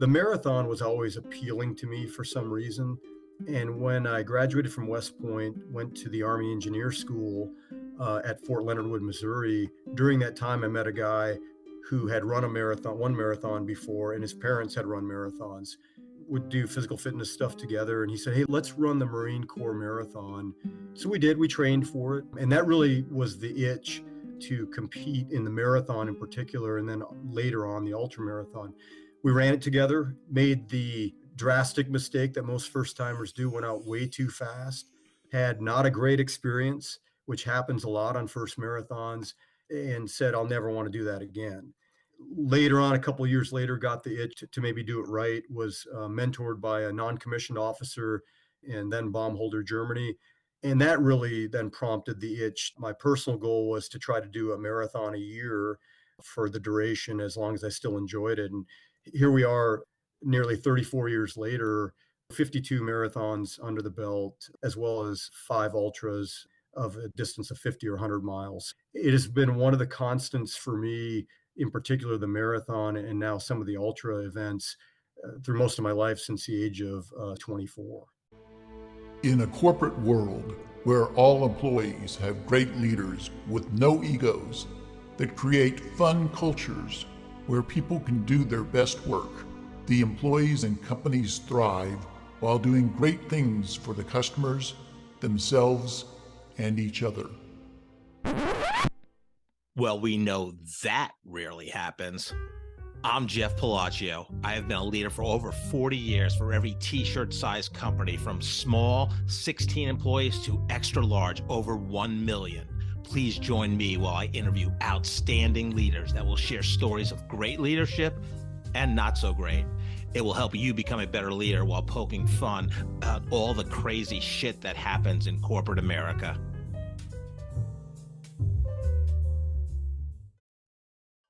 The marathon was always appealing to me for some reason. And when I graduated from West Point, went to the Army Engineer School at Fort Leonard Wood, Missouri. During that time, I met a guy who had run a marathon, one marathon before, and his parents had run marathons. Would do physical fitness stuff together. And he said, "Hey, let's run the Marine Corps Marathon." So we did, we trained for it. And that really was the itch to compete in the marathon in particular. And then later on, the ultra marathon. We ran it together, made the drastic mistake that most first timers do, went out way too fast, had not a great experience, which happens a lot on first marathons, and said, I'll never want to do that again. Later on, a couple of years later, got the itch to maybe do it right, was mentored by a non-commissioned officer and then bomb holder Germany. And that really then prompted the itch. My personal goal was to try to do a marathon a year for the duration as long as I still enjoyed it. And here we are nearly 34 years later, 52 marathons under the belt, as well as 5 ultras of a distance of 50 or 100 miles. It has been one of the constants for me, in particular the marathon and now some of the ultra events through most of my life since the age of 24. In a corporate world where all employees have great leaders with no egos that create fun cultures where people can do their best work, the employees and companies thrive while doing great things for the customers, themselves, and each other. Well, we know that rarely happens. I'm Jeff Palacio. I have been a leader for over 40 years for every t-shirt size company, from small 16 employees to extra large over 1 million. Please join me while I interview outstanding leaders that will share stories of great leadership and not so great. It will help you become a better leader while poking fun about all the crazy shit that happens in corporate America.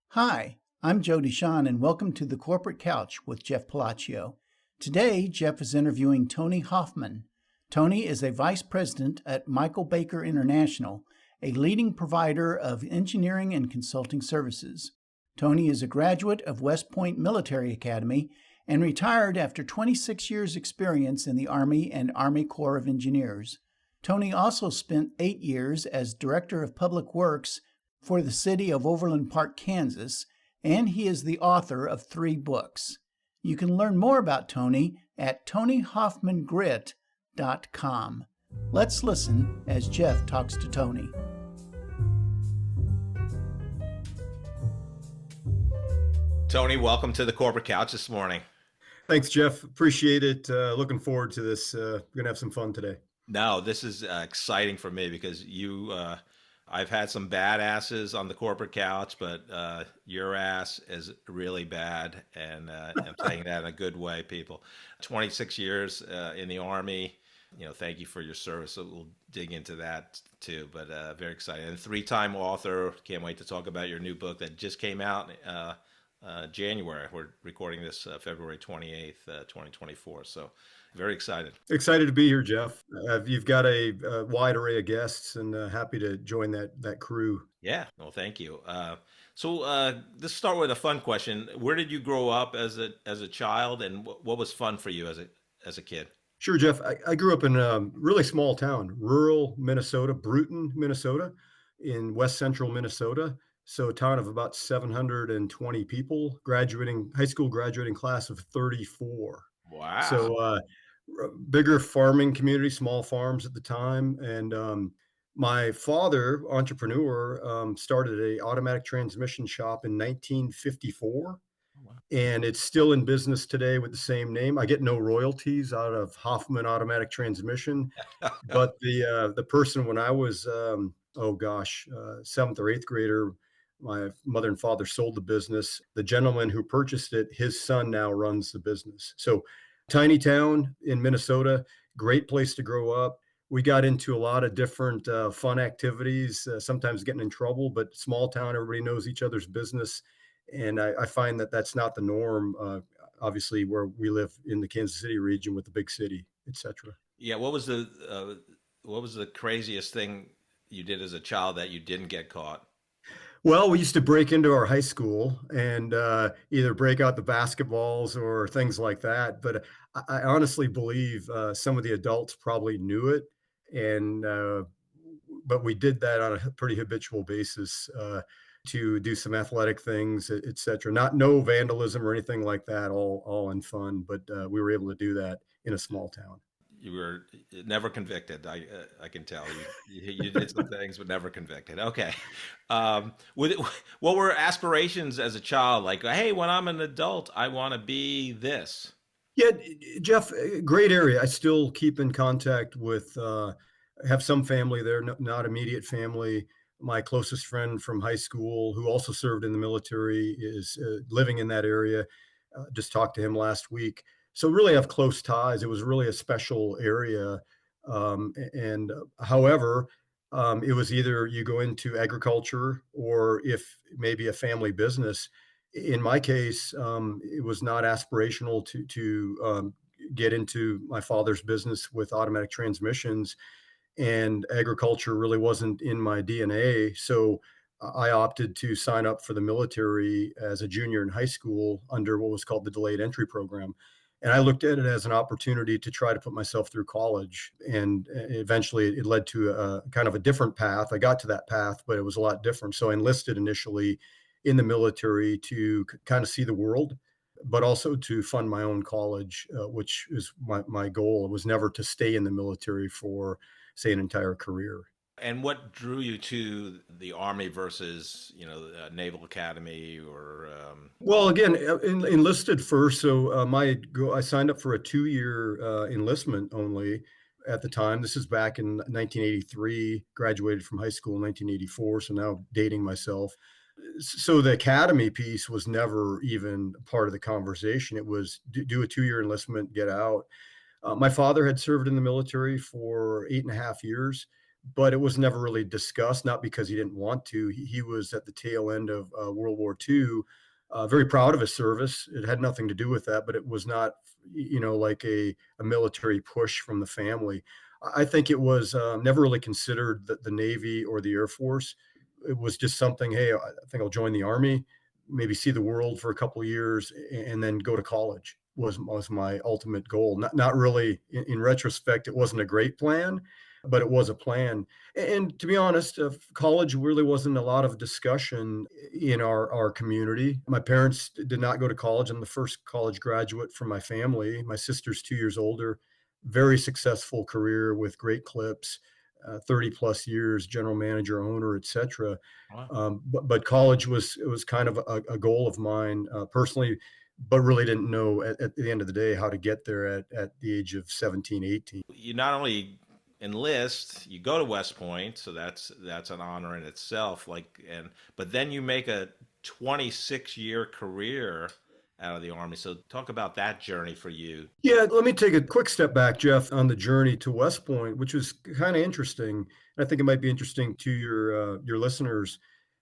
Hi, I'm Joe Deshawn, and welcome to the Corporate Couch with Jeff Palacio. Today, Jeff is interviewing Tony Hofmann. Tony is a vice president at Michael Baker International, a leading provider of engineering and consulting services. Tony is a graduate of West Point Military Academy and retired after 26 years' experience in the Army and Army Corps of Engineers. Tony also spent 8 years as Director of Public Works for the city of Overland Park, Kansas, and he is the author of 3 books. You can learn more about Tony at TonyHoffmannGrit.com. Let's listen as Jeff talks to Tony. Tony, welcome to the Corporate Couch this morning. Thanks, Jeff. Appreciate it. Looking forward to this. We're going to have some fun today. No, this is exciting for me because I've had some badasses on the Corporate Couch, but your ass is really bad, and I'm saying that in a good way, people. 26 years in the Army. Thank you for your service. So we'll dig into that too, but very excited. And 3-time author. Can't wait to talk about your new book that just came out January. We're recording this February 28th, 2024. So very excited. Excited to be here, Jeff. You've got a wide array of guests, and happy to join that crew. Yeah, well, thank you. So let's start with a fun question. Where did you grow up as a child, and what was fun for you as a kid? Sure, Jeff. I grew up in a really small town, rural Minnesota, Bruton, Minnesota, in west central Minnesota. So a town of about 720 people, high school graduating class of 34. Wow. So bigger farming community, small farms at the time. And my father, entrepreneur, started a automatic transmission shop in 1954. Wow. And it's still in business today with the same name. I get no royalties out of Hofmann Automatic Transmission, but the person when I was, 7th or 8th grader, my mother and father sold the business. The gentleman who purchased it, his son now runs the business. So tiny town in Minnesota, great place to grow up. We got into a lot of different fun activities, sometimes getting in trouble, but small town, everybody knows each other's business. And I find that that's not the norm, obviously, where we live in the Kansas City region with the big city, et cetera. Yeah. What was the craziest thing you did as a child that you didn't get caught? Well, we used to break into our high school and either break out the basketballs or things like that. But I honestly believe some of the adults probably knew it, and but we did that on a pretty habitual basis to do some athletic things, et cetera. Not no vandalism or anything like that. All in fun, but we were able to do that in a small town. You were never convicted. I can tell you did some things, but never convicted. Okay. With what were aspirations as a child? Like, hey, when I'm an adult, I want to be this. Yeah, Jeff, great area. I still keep in contact with, have some family there, not immediate family. My closest friend from high school, who also served in the military, is living in that area. Just talked to him last week. So really have close ties. It was really a special area. And however, it was either you go into agriculture or if maybe a family business. In my case, it was not aspirational to get into my father's business with automatic transmissions, and agriculture really wasn't in my DNA. So I opted to sign up for the military as a junior in high school under what was called the delayed entry program. And I looked at it as an opportunity to try to put myself through college. And eventually it led to a kind of a different path. I got to that path, but it was a lot different. So I enlisted initially in the military to kind of see the world, but also to fund my own college, which is my goal. It was never to stay in the military for, say, an entire career. And what drew you to the Army versus, the Naval Academy or? Well, again, enlisted first. So I signed up for a 2-year enlistment only at the time. This is back in 1983. Graduated from high school in 1984. So now dating myself. So the academy piece was never even part of the conversation. It was do a 2-year enlistment, get out. My father had served in the military for 8.5 years, but it was never really discussed, not because he didn't want to. He was at the tail end of World War II, very proud of his service. It had nothing to do with that, but it was not, like a military push from the family. I think it was never really considered the Navy or the Air Force. It was just something, hey, I think I'll join the Army, maybe see the world for a couple of years, and then go to college was my ultimate goal. Not really in retrospect, it wasn't a great plan, but it was a plan. And to be honest, college really wasn't a lot of discussion in our community. My parents did not go to college. I'm the first college graduate from my family. My sister's 2 years older, very successful career with great clips, 30 plus years, general manager, owner, etc. Wow. But college was kind of a goal of mine personally, but really didn't know at the end of the day how to get there at the age of 17, 18. You not only enlist, you go to West Point, so that's an honor in itself. But then you make a 26-year career out of the Army. So talk about that journey for you. Yeah, let me take a quick step back, Jeff, on the journey to West Point, which was kind of interesting. I think it might be interesting to your listeners.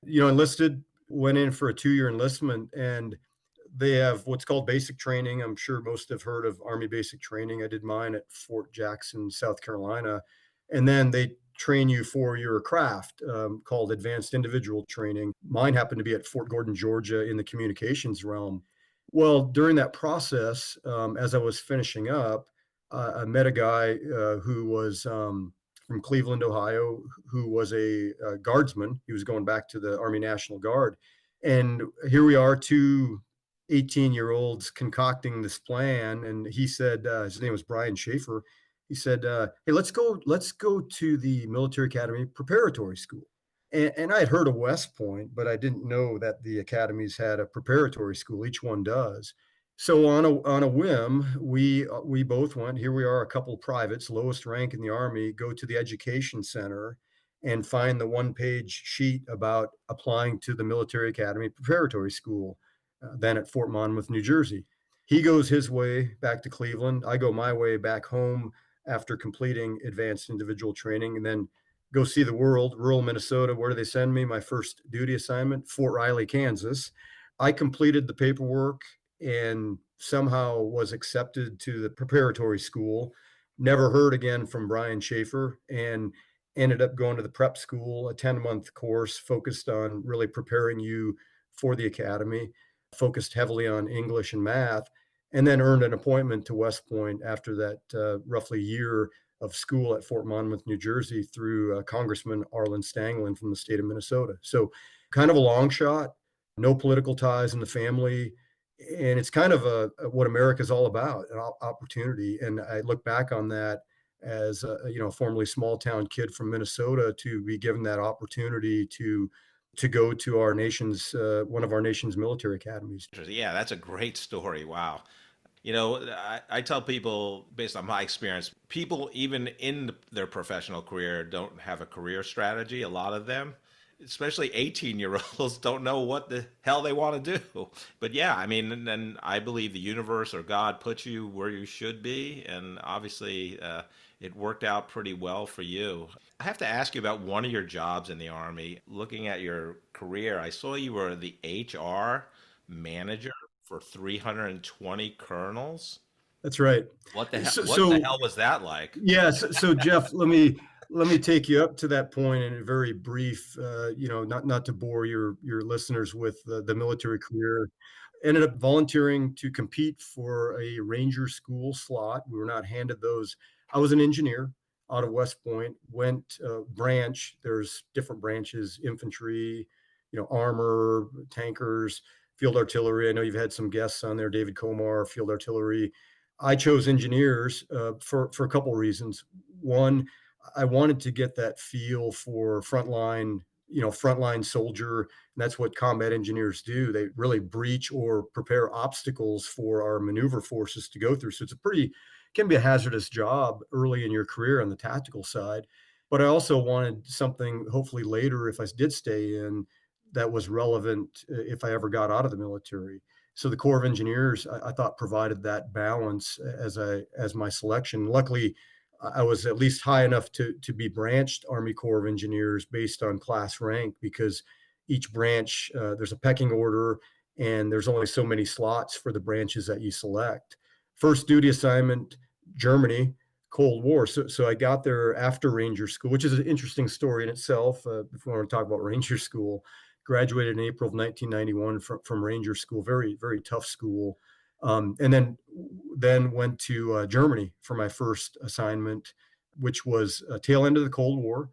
Enlisted, went in for a 2-year enlistment, and they have what's called basic training. I'm sure most have heard of Army basic training. I did mine at Fort Jackson, South Carolina. And then they train you for your craft called advanced individual training. Mine happened to be at Fort Gordon, Georgia in the communications realm. Well, during that process, as I was finishing up, I met a guy who was from Cleveland, Ohio, who was a guardsman. He was going back to the Army National Guard. And here we are, two 18-year-olds concocting this plan. And he said, his name was Brian Schaefer. He said, hey, let's go to the military academy preparatory school. And I had heard of West Point, but I didn't know that the academies had a preparatory school. Each one does. So on a whim, we both went. Here we are, a couple privates, lowest rank in the Army, go to the education center and find the one-page sheet about applying to the military academy preparatory school, then at Fort Monmouth, New Jersey. He goes his way back to Cleveland. I go my way back home after completing advanced individual training, and then go see the world. Rural Minnesota. Where do they send me? My first duty assignment, Fort Riley, Kansas. I completed the paperwork and somehow was accepted to the preparatory school. Never heard again from Brian Schaefer. And ended up going to the prep school, a 10-month course focused on really preparing you for the academy, focused heavily on English and math, and then earned an appointment to West Point after that roughly year of school at Fort Monmouth, New Jersey, through Congressman Arlen Stanglin from the state of Minnesota. So, kind of a long shot, no political ties in the family. And it's kind of what America's all about, an opportunity. And I look back on that as formerly small town kid from Minnesota, to be given that opportunity to go to our nation's one of our nation's military academies. Yeah, that's a great story. Wow. I tell people, based on my experience, people even in their professional career don't have a career strategy. A lot of them, especially 18-year-olds, don't know what the hell they want to do. But yeah, I mean, and I believe the universe or God put you where you should be. And obviously, it worked out pretty well for you. I have to ask you about one of your jobs in the Army. Looking at your career, I saw you were the HR manager for 320 colonels. That's right. What the hell? So, What the so hell was that like? yes, so Jeff, let me take you up to that point in a very brief, not to bore your listeners with the military career. Ended up volunteering to compete for a ranger school slot. We were not handed those. I was an engineer out of West Point. Went branch. There's different branches: infantry, armor, tankers, field artillery. I know you've had some guests on there: David Komar, field artillery. I chose engineers for a couple reasons. One, I wanted to get that feel for frontline soldier, and that's what combat engineers do. They really breach or prepare obstacles for our maneuver forces to go through. So it's can be a hazardous job early in your career on the tactical side. But I also wanted something, hopefully later, if I did stay in, that was relevant if I ever got out of the military. So the Corps of Engineers, I thought, provided that balance as my selection. Luckily, I was at least high enough to be branched Army Corps of Engineers based on class rank, because each branch, there's a pecking order, and there's only so many slots for the branches that you select. First duty assignment, Germany, Cold War. So I got there after Ranger School, which is an interesting story in itself. If we want to talk about Ranger School, graduated in April of 1991 from Ranger School, very, very tough school. And then went to Germany for my first assignment, which was tail end of the Cold War.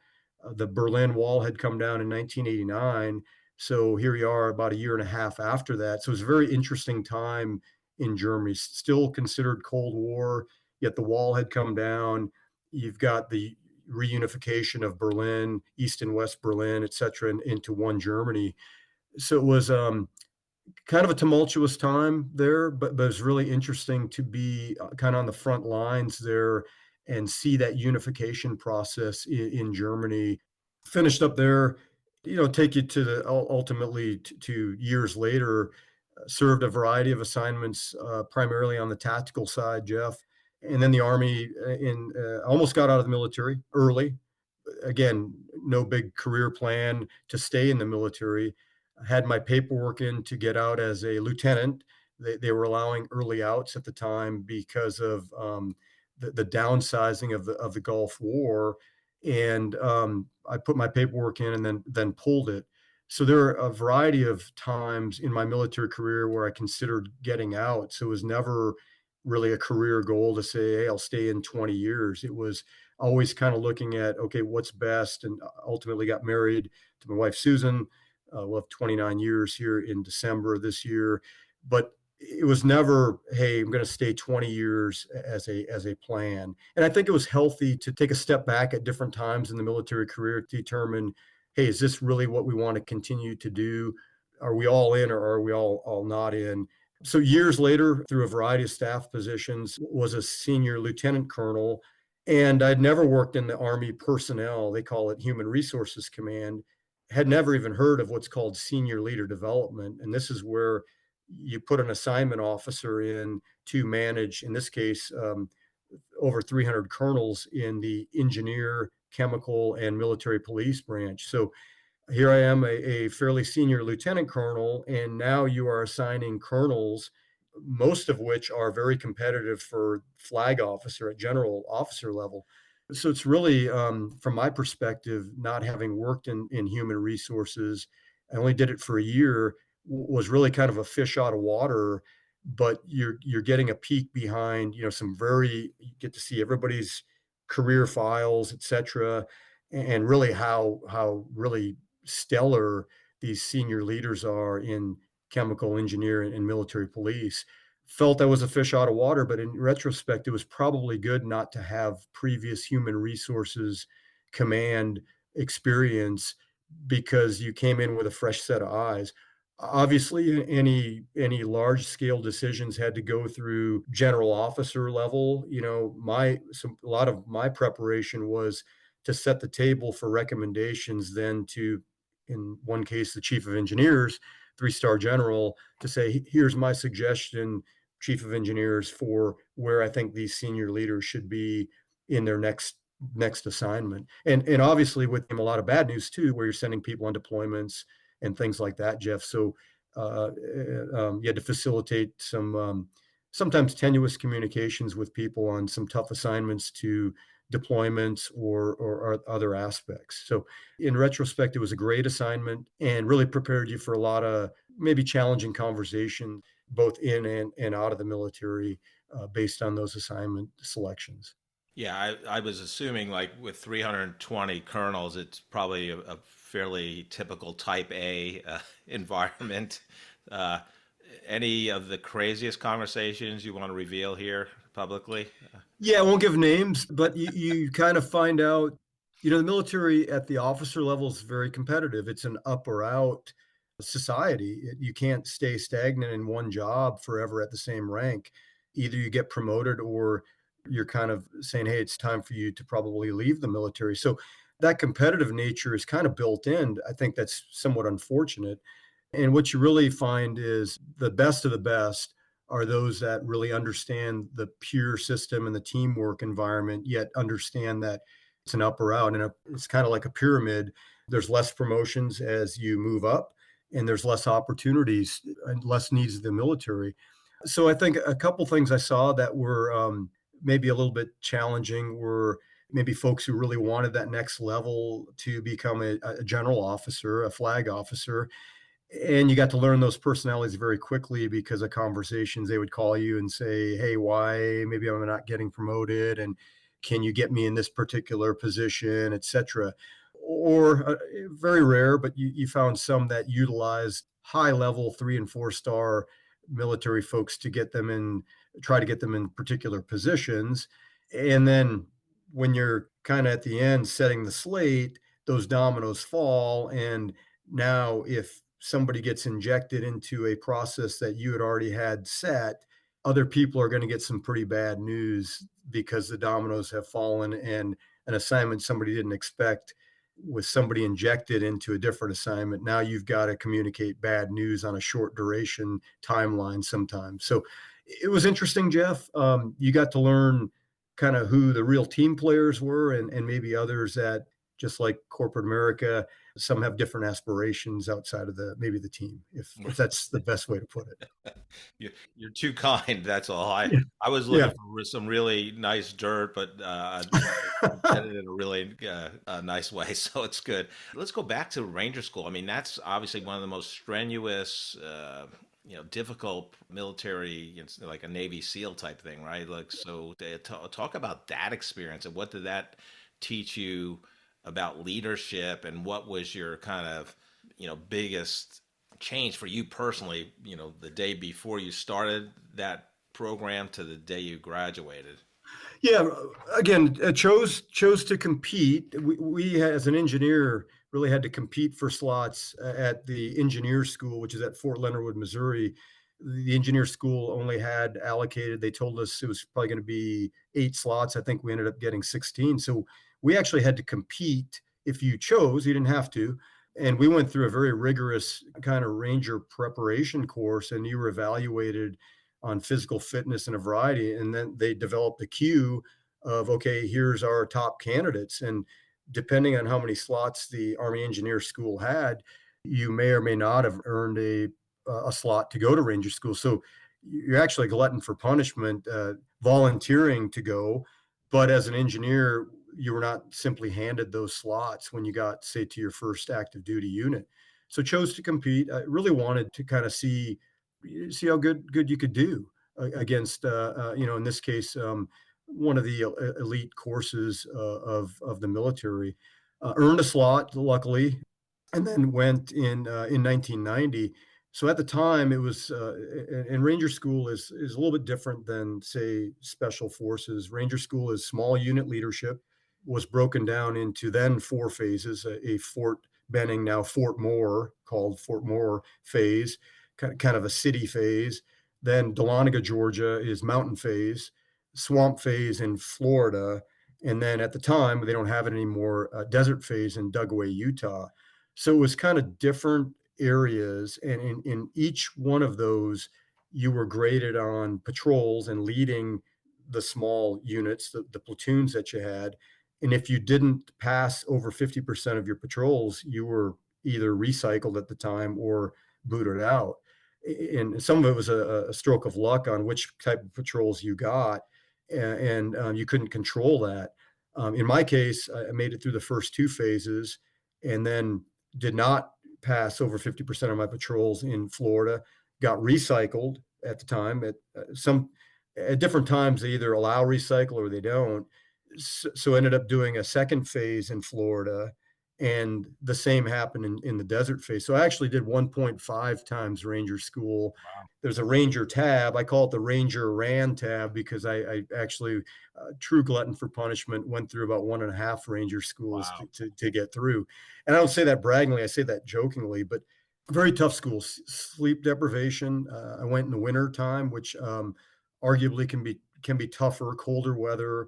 The Berlin Wall had come down in 1989. So here we are about a year and a half after that. So it was a very interesting time in Germany, still considered Cold War, yet the wall had come down. You've got the reunification of Berlin, East and West Berlin, et cetera, into one Germany. So it was kind of a tumultuous time there, but it was really interesting to be kind of on the front lines there and see that unification process in Germany. Finished up there, take you to ultimately to years later, served a variety of assignments, primarily on the tactical side, Jeff. And then the Army, almost got out of the military early. Again, no big career plan to stay in the military. I had my paperwork in to get out as a lieutenant. They were allowing early outs at the time because of the downsizing of the Gulf War, and I put my paperwork in and then pulled it. So there are a variety of times in my military career where I considered getting out. So it was never really a career goal to say, hey, I'll stay in 20 years. It was always kind of looking at, okay, what's best, and ultimately got married to my wife, Susan. We'll have 29 years here in December of this year. But it was never, hey, I'm going to stay 20 years as a plan. And I think it was healthy to take a step back at different times in the military career to determine, hey, is this really what we want to continue to do? Are we all in, or are we all not in? So years later, through a variety of staff positions, was a senior lieutenant colonel. And I'd never worked in the Army personnel. They call it Human Resources Command. Had never even heard of what's called senior leader development. And this is where you put an assignment officer in to manage, in this case, over 300 colonels in the engineer, chemical, and military police branch. So here I am, a fairly senior lieutenant colonel, and now you are assigning colonels, most of which are very competitive for flag officer at general officer level. So it's really, from my perspective, not having worked in human resources, I only did it for a year, was really kind of a fish out of water. But you're getting a peek behind, some very you get to see everybody's career files, etc., and really how really stellar these senior leaders are in chemical engineering and military police. Felt I was a fish out of water, but in retrospect, it was probably good not to have previous human resources command experience because you came in with a fresh set of eyes. Obviously, any large scale decisions had to go through general officer level. A lot of my preparation was to set the table for recommendations, then to, in one case, the chief of engineers, three-star general, to say, Here's my suggestion, chief of engineers, for where I think these senior leaders should be in their next assignment. And obviously with them a lot of bad news too, where you're sending people on deployments and things like that, Jeff. So you had to facilitate some sometimes tenuous communications with people on some tough assignments to deployments or other aspects. So in retrospect, it was a great assignment and really prepared you for a lot of maybe challenging conversation, both in and out of the military, based on those assignment selections. Yeah, I was assuming like with 320 kernels, it's probably a fairly typical type A environment. Uh, any of the craziest conversations you want to reveal here publicly? Yeah, I won't give names, but you kind of find out, the military at the officer level is very competitive. It's an up or out society. You can't stay stagnant in one job forever at the same rank. Either you get promoted or you're kind of saying, hey, it's time for you to probably leave the military. So that competitive nature is kind of built in. I think that's somewhat unfortunate. And what you really find is the best of the best are those that really understand the peer system and the teamwork environment, yet understand that it's an up or out. And it's kind of like a pyramid. There's less promotions as you move up, and there's less opportunities and less needs of the military. So I think a couple things I saw that were maybe a little bit challenging were maybe folks who really wanted that next level to become a general officer, a flag officer, and you got to learn those personalities very quickly because of conversations. They would call you and say, hey, why maybe I'm not getting promoted, and can you get me in this particular position, etc. Or very rare, but you found some that utilized high level 3 and 4 star military folks to get them in, try to get them in particular positions. And then when you're kind of at the end setting the slate, those dominoes fall. And now if somebody gets injected into a process that you had already had set, other people are going to get some pretty bad news because the dominoes have fallen, and an assignment somebody didn't expect with somebody injected into a different assignment. Now you've got to communicate bad news on a short duration timeline sometimes. So it was interesting, Jeff. You got to learn kind of who the real team players were, and maybe others that, just like corporate America, some have different aspirations outside of maybe the team, if that's the best way to put it. You're too kind. That's all. Yeah. I was Yeah. looking for some really nice dirt, but you said it in a really nice way, so it's good. Let's go back to Ranger School. I mean, that's obviously one of the most strenuous, difficult military, like a Navy SEAL type thing, right? Like, so talk about that experience and what did that teach you about leadership, and what was your kind of, biggest change for you personally, the day before you started that program to the day you graduated? Yeah, again, chose to compete. We as an engineer really had to compete for slots at the engineer school, which is at Fort Leonard Wood, Missouri. The engineer school only had allocated, they told us it was probably going to be 8 slots. I think we ended up getting 16. So we actually had to compete. If you chose, you didn't have to. And we went through a very rigorous kind of ranger preparation course, and you were evaluated on physical fitness and a variety. And then they developed a queue of, okay, here's our top candidates. And depending on how many slots the Army Engineer School had, you may or may not have earned a slot to go to Ranger School. So you're actually a glutton for punishment, volunteering to go. But as an engineer, you were not simply handed those slots when you got, say, to your first active duty unit. So chose to compete. I really wanted to kind of see how good you could do against, in this case, one of the elite courses of the military. Earned a slot, luckily, and then went in 1990. So at the time, it was and Ranger School is a little bit different than, say, Special Forces. Ranger School is small unit leadership, was broken down into then four phases: a Fort Benning, now Fort Moore, called Fort Moore phase, kind of a city phase. Then Dahlonega, Georgia, is mountain phase, swamp phase in Florida, and then at the time they don't have it anymore. Desert phase in Dugway, Utah. So it was kind of different areas, and in each one of those, you were graded on patrols and leading the small units, the platoons that you had. And if you didn't pass over 50% of your patrols, you were either recycled at the time or booted out. And some of it was a stroke of luck on which type of patrols you got, and you couldn't control that. In my case, I made it through the first two phases, and then did not pass over 50% of my patrols in Florida, got recycled at the time. At different times, they either allow recycle or they don't. So ended up doing a second phase in Florida, and the same happened in the desert phase. So I actually did 1.5 times Ranger School. There's a Ranger tab. I call it the Ranger Ran tab because I actually, true glutton for punishment, went through about 1.5 Ranger schools Wow. to get through. And I don't say that braggingly, I say that jokingly, but very tough schools. Sleep deprivation. I went in the winter time, which arguably can be tougher, colder weather.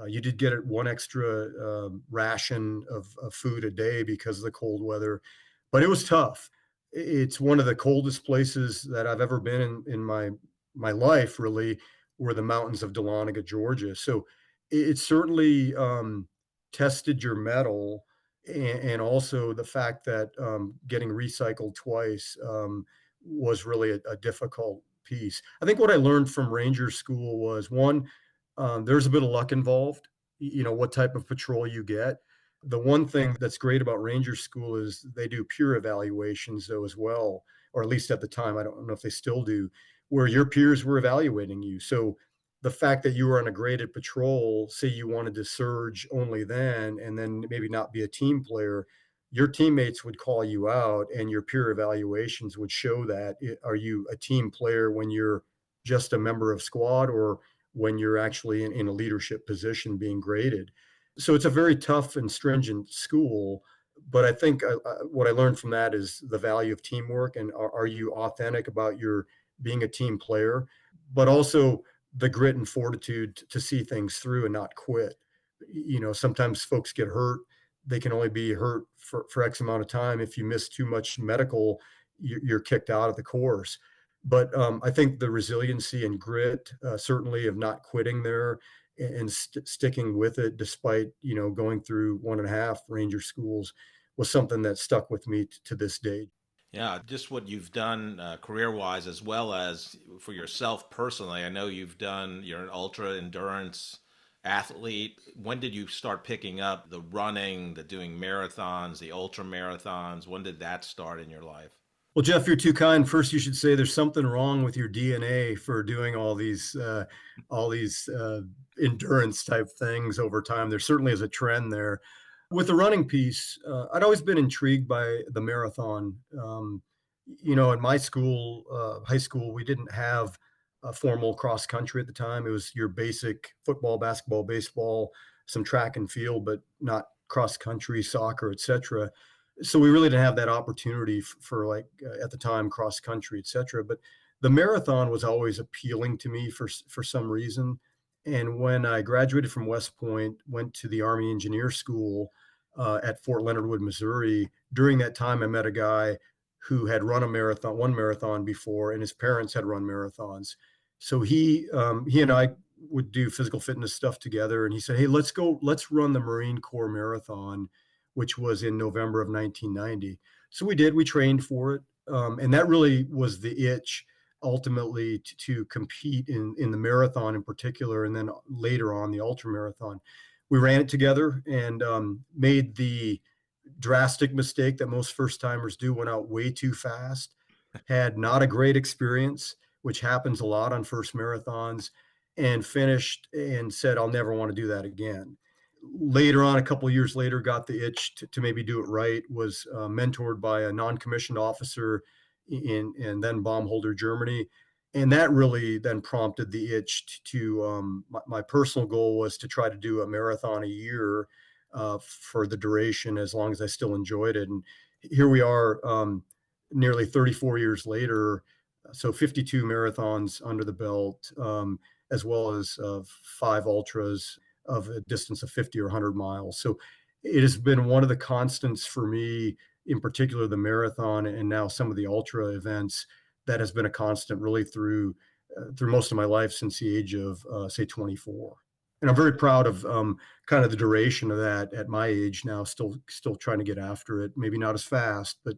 You did get one extra ration of food a day because of the cold weather, but it was tough. It's one of the coldest places that I've ever been in my life, really, were the mountains of Dahlonega, Georgia. So it certainly tested your mettle, and also the fact that getting recycled twice was really a difficult piece. I think what I learned from Ranger School was, one, there's a bit of luck involved, what type of patrol you get. The one thing that's great about Ranger School is they do peer evaluations, though, as well, or at least at the time. I don't know if they still do, where your peers were evaluating you. So the fact that you were on a graded patrol, say you wanted to surge only then, and then maybe not be a team player, your teammates would call you out, and your peer evaluations would show that. Are you a team player when you're just a member of squad, or when you're actually in a leadership position being graded? So it's a very tough and stringent school, but I think what I learned from that is the value of teamwork, and are you authentic about your being a team player, but also the grit and fortitude to see things through and not quit. Sometimes folks get hurt. They can only be hurt for X amount of time. If you miss too much medical, you're kicked out of the course. But I think the resiliency and grit, certainly, of not quitting there and sticking with it despite going through 1.5 Ranger schools, was something that stuck with me to this day. Yeah, just what you've done career-wise as well as for yourself personally. I know you're an ultra endurance athlete. When did you start picking up the running, the doing marathons, the ultra marathons? When did that start in your life? Well, Jeff, you're too kind. First, you should say there's something wrong with your DNA for doing all these endurance type things over time. There certainly is a trend there. With the running piece, I'd always been intrigued by the marathon. In my school, high school, we didn't have a formal cross country at the time. It was your basic football, basketball, baseball, some track and field, but not cross country, soccer, etc. So we really didn't have that opportunity for like at the time, cross country, etc. But the marathon was always appealing to me for some reason. And when I graduated from West Point, went to the Army Engineer School at Fort Leonard Wood, Missouri. During that time, I met a guy who had run one marathon before, and his parents had run marathons. So he and I would do physical fitness stuff together. And he said, "Hey, let's run the Marine Corps Marathon," which was in November of 1990. So we did. We trained for it, and that really was the itch ultimately to compete in the marathon in particular, and then later on the ultra marathon. we ran it together and made the drastic mistake that most first timers do, went out way too fast, had not a great experience, which happens a lot on first marathons, and finished and said, I'll never want to do that again. Later on, a couple of years later, got the itch to maybe do it right, was mentored by a non-commissioned officer in then bomb holder Germany. And that really then prompted the itch to my personal goal was to try to do a marathon a year for the duration as long as I still enjoyed it. And here we are, nearly 34 years later, so 52 marathons under the belt, as well as 5 ultras of a distance of 50 or 100 miles. So it has been one of the constants for me, in particular the marathon and now some of the ultra events, that has been a constant really through most of my life since the age of say 24. And I'm very proud of kind of the duration of that at my age now, still trying to get after it. Maybe not as fast, but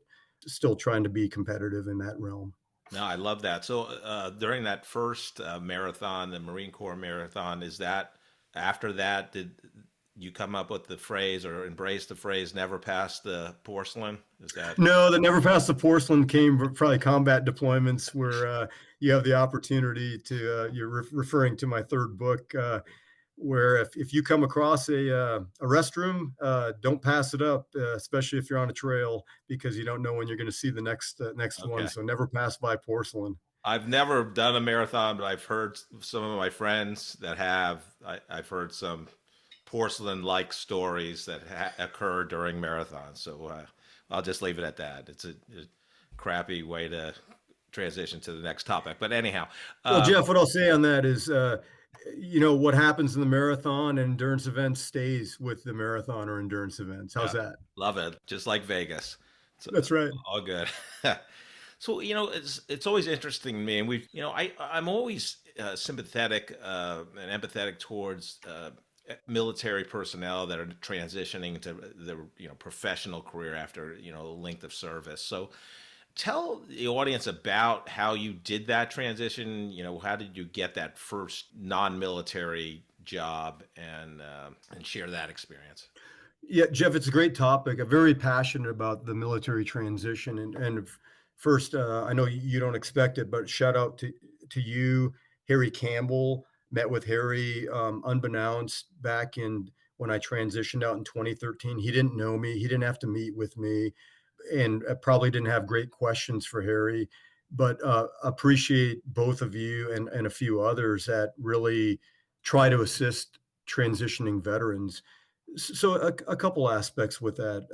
still trying to be competitive in that realm. No, I love that. So during that first marathon, the Marine Corps marathon, is that after that, did you come up with the phrase or embrace the phrase "never pass the porcelain"? Is that No, the never past the porcelain came from probably combat deployments where you have the opportunity to, you're referring to my third book, where if you come across a restroom, don't pass it up, especially if you're on a trail, because you don't know when you're going to see the next one. okay? So never pass by porcelain. I've never done a marathon, but I've heard some of my friends that have. I've heard some porcelain-like stories that occur during marathons. So I'll just leave it at that. It's a crappy way to transition to the next topic. But anyhow, Well, Jeff, what I'll say on that is, what happens in the marathon and endurance events stays with the marathon or endurance events. How's yeah, that? love it. Just like Vegas. It's That's right. all good. So it's always interesting to me, and I'm always sympathetic and empathetic towards military personnel that are transitioning to the professional career after a length of service. So tell the audience about how you did that transition. How did you get that first non-military job, and share that experience. Yeah, Jeff, it's a great topic. I'm very passionate about the military transition. And first, I know you don't expect it, but shout out to you, Harry Campbell. Met with Harry unbeknownst back in when I transitioned out in 2013. He didn't know me. He didn't have to meet with me, and I probably didn't have great questions for Harry. But appreciate both of you and a few others that really try to assist transitioning veterans. So a couple aspects with that.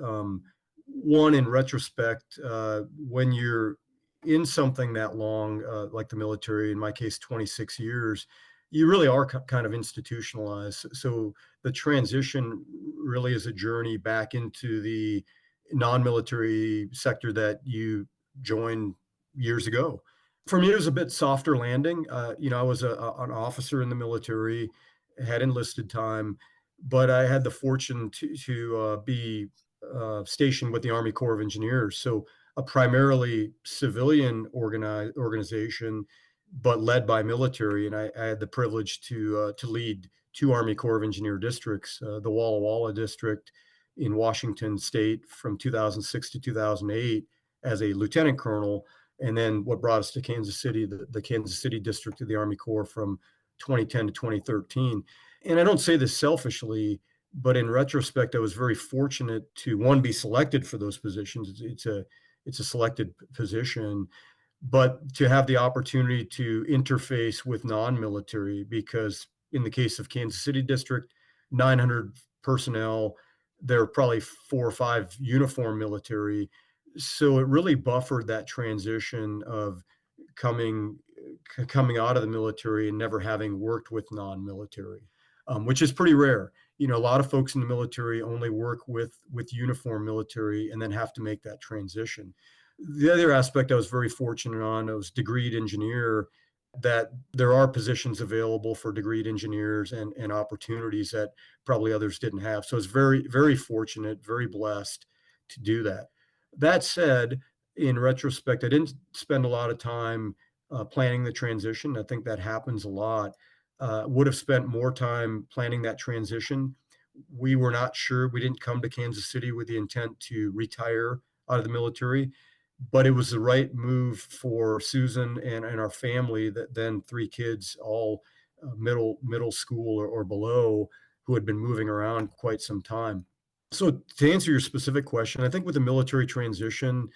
One, in retrospect, when you're in something that long, like the military, in my case, 26 years, you really are kind of institutionalized. So the transition really is a journey back into the non-military sector that you joined years ago. For me, it was a bit softer landing. I was an officer in the military, had enlisted time, but I had the fortune to be stationed with the Army Corps of Engineers. So a primarily civilian organization, but led by military. And I had the privilege to lead 2 Army Corps of Engineer districts, the Walla Walla district in Washington State from 2006 to 2008 as a lieutenant colonel, and then what brought us to Kansas City, the Kansas City district of the Army Corps from 2010 to 2013. And I don't say this selfishly, but in retrospect, I was very fortunate to one, be selected for those positions. It's a selected position, but to have the opportunity to interface with non-military, because in the case of Kansas City district, 900 personnel, there are probably 4 or 5 uniform military. So it really buffered that transition of coming out of the military and never having worked with non-military, which is pretty rare. A lot of folks in the military only work with uniform military and then have to make that transition. The other aspect I was very fortunate on, I was degreed engineer, that there are positions available for degreed engineers and opportunities that probably others didn't have. So it's very, very fortunate, very blessed to do that. That said, in retrospect, I didn't spend a lot of time planning the transition. I think that happens a lot. Would have spent more time planning that transition We were not sure. We didn't come to Kansas City with the intent to retire out of the military, but it was the right move for Susan and our family, that then three kids, all middle school or below, who had been moving around quite some time. So to answer your specific question, I think with the military transition,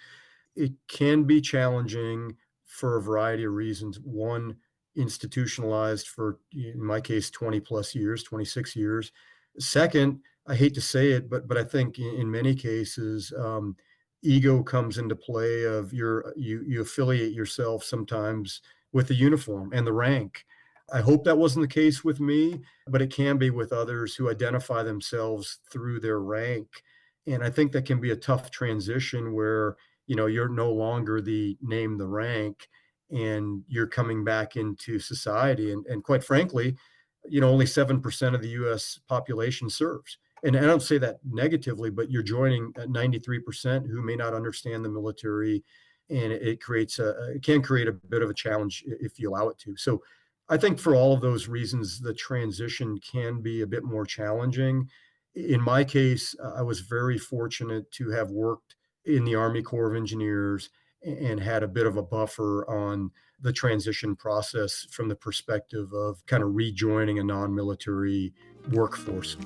it can be challenging for a variety of reasons. One, institutionalized for, in my case, 20 plus years, 26 years. Second, I hate to say it, but I think in many cases, ego comes into play. Of you affiliate yourself sometimes with the uniform and the rank. I hope that wasn't the case with me, but it can be with others who identify themselves through their rank. And I think that can be a tough transition where, you're no longer the name, the rank, and you're coming back into society. And quite frankly, only 7% of the US population serves. And I don't say that negatively, but you're joining at 93% who may not understand the military. And it can create a bit of a challenge if you allow it to. So I think for all of those reasons, the transition can be a bit more challenging. In my case, I was very fortunate to have worked in the Army Corps of Engineers and had a bit of a buffer on the transition process from the perspective of kind of rejoining a non-military workforce.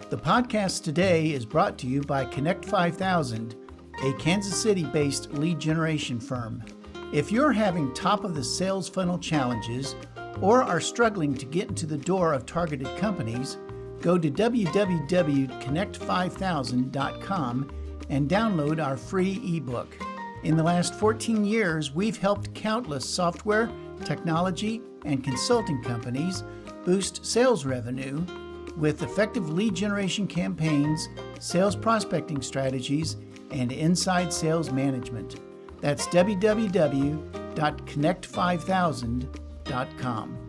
The podcast today is brought to you by Connect 5000, a Kansas City-based lead generation firm. If you're having top of the sales funnel challenges or are struggling to get into the door of targeted companies, go to www.connect5000.com and download our free ebook. In the last 14 years, we've helped countless software, technology, and consulting companies boost sales revenue with effective lead generation campaigns, sales prospecting strategies, and inside sales management. That's www.connect5000.com.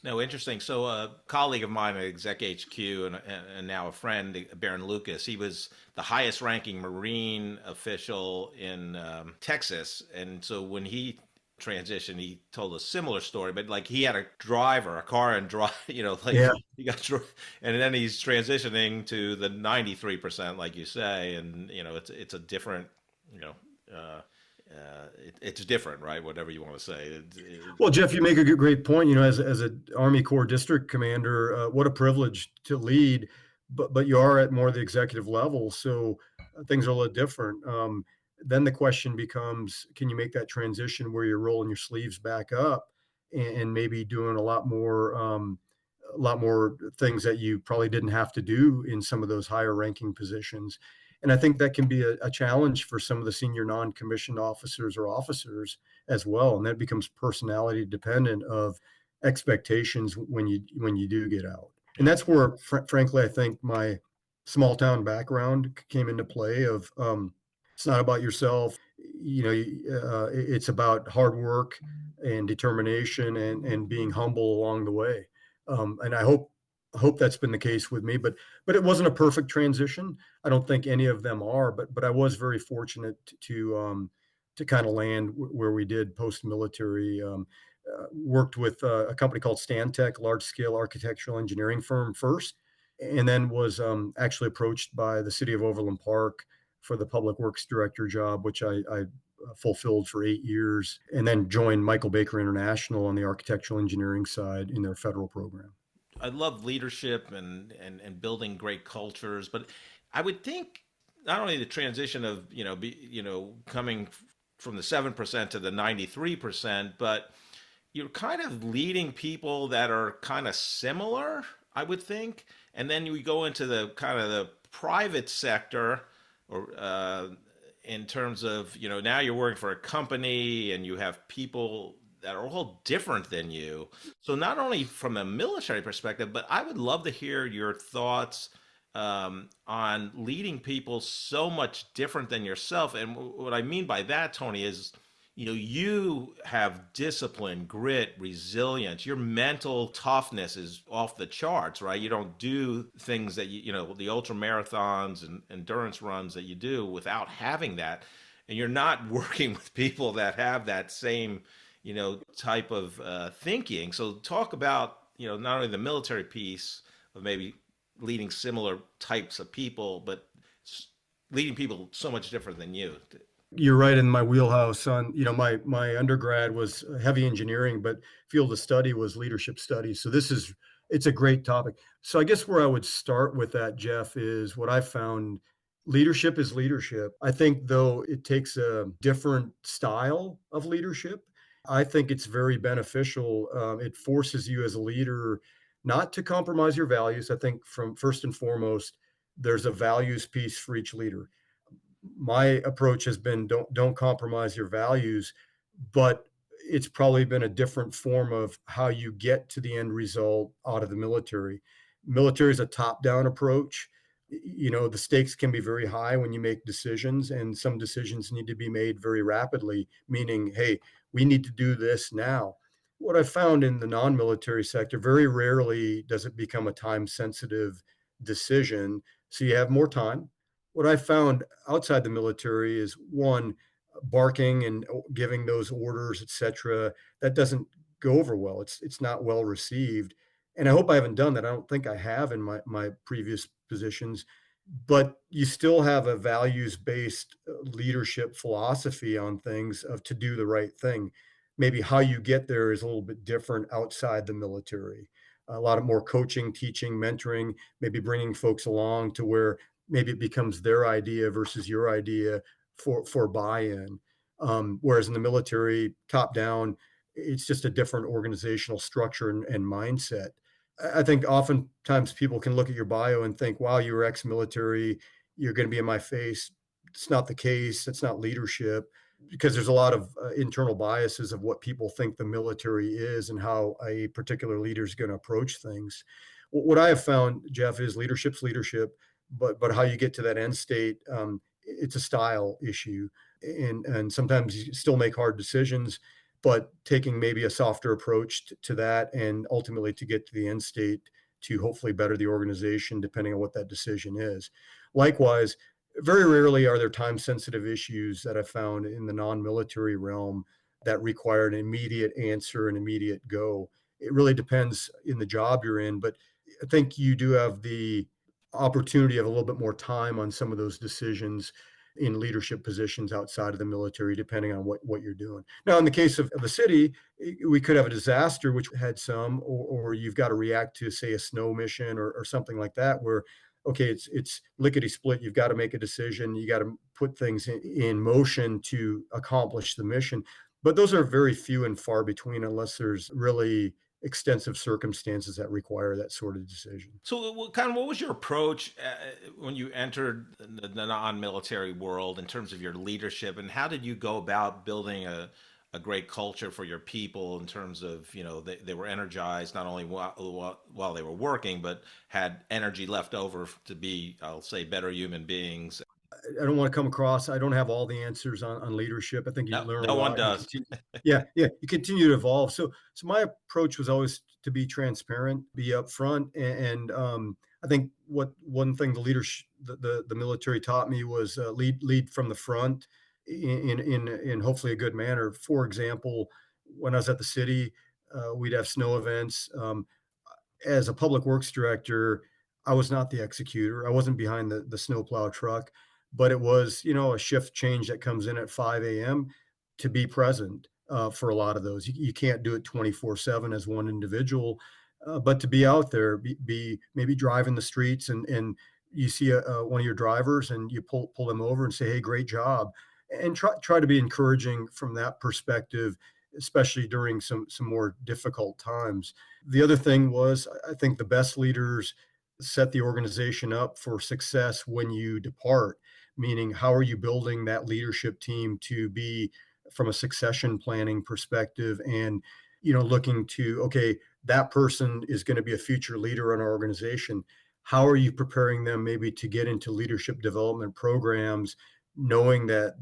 No, interesting. So a colleague of mine at Exec HQ and now a friend, Baron Lucas, he was the highest ranking Marine official in Texas. And so when he transitioned, he told a similar story, but like he had a car and drive, Yeah. he got, and then he's transitioning to the 93%, like you say. And, it's a different, it's different, right? Whatever you want to say. Well, Jeff, you make a great point. As an Army Corps district commander, what a privilege to lead, but you are at more of the executive level, so things are a little different. Then the question becomes, can you make that transition where you're rolling your sleeves back up and maybe doing a lot more things that you probably didn't have to do in some of those higher ranking positions. And I think that can be a challenge for some of the senior non-commissioned officers or officers as well. And that becomes personality dependent of expectations when you do get out. And that's where, frankly, I think my small town background came into play. Of it's not about yourself, it's about hard work and determination and being humble along the way. And I hope that's been the case with me, but it wasn't a perfect transition. I don't think any of them are, but I was very fortunate to kind of land where we did post military. Worked with a company called Stantec, large scale architectural engineering firm first, and then was actually approached by the city of Overland Park for the public works director job, which I fulfilled for 8 years, and then joined Michael Baker International on the architectural engineering side in their federal program. I love leadership and building great cultures, but I would think not only the transition of coming from the 7% to the 93%, but you're kind of leading people that are kind of similar, I would think, and then we go into the kind of the private sector, or in terms of now you're working for a company and you have people that are all different than you. So not only from a military perspective, but I would love to hear your thoughts on leading people so much different than yourself. And what I mean by that, Tony, is you have discipline, grit, resilience. Your mental toughness is off the charts, right? You don't do things that the ultra marathons and endurance runs that you do without having that. And you're not working with people that have that same type of thinking. So talk about, not only the military piece of maybe leading similar types of people, but leading people so much different than you. You're right in my wheelhouse on, my undergrad was heavy engineering, but field of study was leadership studies. So it's a great topic. So I guess where I would start with that, Jeff, is what I found: leadership is leadership. I think though it takes a different style of leadership. I think it's very beneficial. It forces you as a leader not to compromise your values. I think from first and foremost, there's a values piece for each leader. My approach has been don't compromise your values, but it's probably been a different form of how you get to the end result out of the military. Military is a top-down approach. The stakes can be very high when you make decisions, and some decisions need to be made very rapidly, meaning, hey, we need to do this now. What I found in the non-military sector, very rarely does it become a time-sensitive decision, so you have more time. What I found outside the military is, one, barking and giving those orders, etc. That doesn't go over well. It's not well received, and I hope I haven't done that. I don't think I have in my previous positions, but you still have a values based leadership philosophy on things of to do the right thing. Maybe how you get there is a little bit different outside the military. A lot of more coaching, teaching, mentoring, maybe bringing folks along to where maybe it becomes their idea versus your idea for buy-in. Whereas in the military, top down, it's just a different organizational structure and mindset. I think oftentimes people can look at your bio and think, wow, you were ex-military, you're going to be in my face. It's not the case. It's not leadership, because there's a lot of internal biases of what people think the military is and how a particular leader is going to approach things. What I have found, Jeff, is leadership's leadership, but how you get to that end state, it's a style issue, and sometimes you still make hard decisions, but taking maybe a softer approach to that, and ultimately to get to the end state to hopefully better the organization, depending on what that decision is. Likewise, very rarely are there time sensitive issues that I found in the non military realm that require an immediate answer and immediate go. It really depends in the job you're in, but I think you do have the opportunity of a little bit more time on some of those decisions in leadership positions outside of the military, depending on what you're doing. Now, in the case of the city, we could have a disaster, which had some, or you've got to react to, say, a snow mission or something like that, where, okay, it's lickety split. You've got to make a decision. You got to put things in motion to accomplish the mission. But those are very few and far between, unless there's really extensive circumstances that require that sort of decision. So, what was your approach when you entered the non-military world in terms of your leadership, and how did you go about building a great culture for your people in terms of, they were energized not only while they were working, but had energy left over to be, I'll say, better human beings? I don't want to come across, I don't have all the answers on leadership. I think you No, learn a no one lot. You does. continue, yeah, yeah, you continue to evolve. So my approach was always to be transparent, be upfront, and I think what one thing the military taught me was lead from the front in hopefully a good manner. For example, when I was at the city, we'd have snow events. As a public works director, I was not the executor. I wasn't behind the snowplow truck, but it was, a shift change that comes in at 5 a.m. to be present for a lot of those. You can't do it 24/7 as one individual, but to be out there, be maybe driving the streets, and you see one of your drivers and you pull them over and say, "Hey, great job," and try to be encouraging from that perspective, especially during some more difficult times. The other thing was, I think the best leaders set the organization up for success when you depart, meaning how are you building that leadership team to be, from a succession planning perspective, and looking to, okay, that person is going to be a future leader in our organization. How are you preparing them maybe to get into leadership development programs, knowing that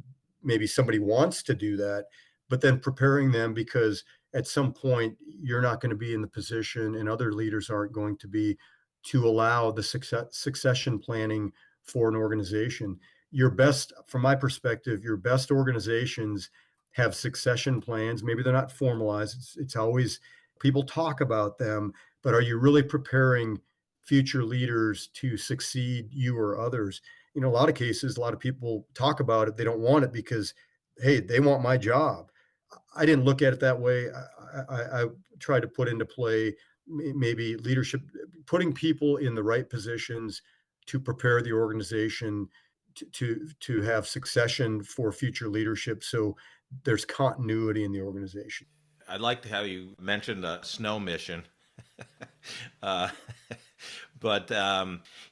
maybe somebody wants to do that, but then preparing them, because at some point you're not going to be in the position, and other leaders aren't going to be, to allow the succession planning for an organization. Your best, from my perspective, your best organizations have succession plans. Maybe they're not formalized. It's always people talk about them, but are you really preparing future leaders to succeed you or others? A lot of cases, a lot of people talk about it. They don't want it because, hey, they want my job. I didn't look at it that way. I tried to put into play maybe leadership, putting people in the right positions to prepare the organization to have succession for future leadership. So there's continuity in the organization. I liked how you mentioned a snow mission. uh, but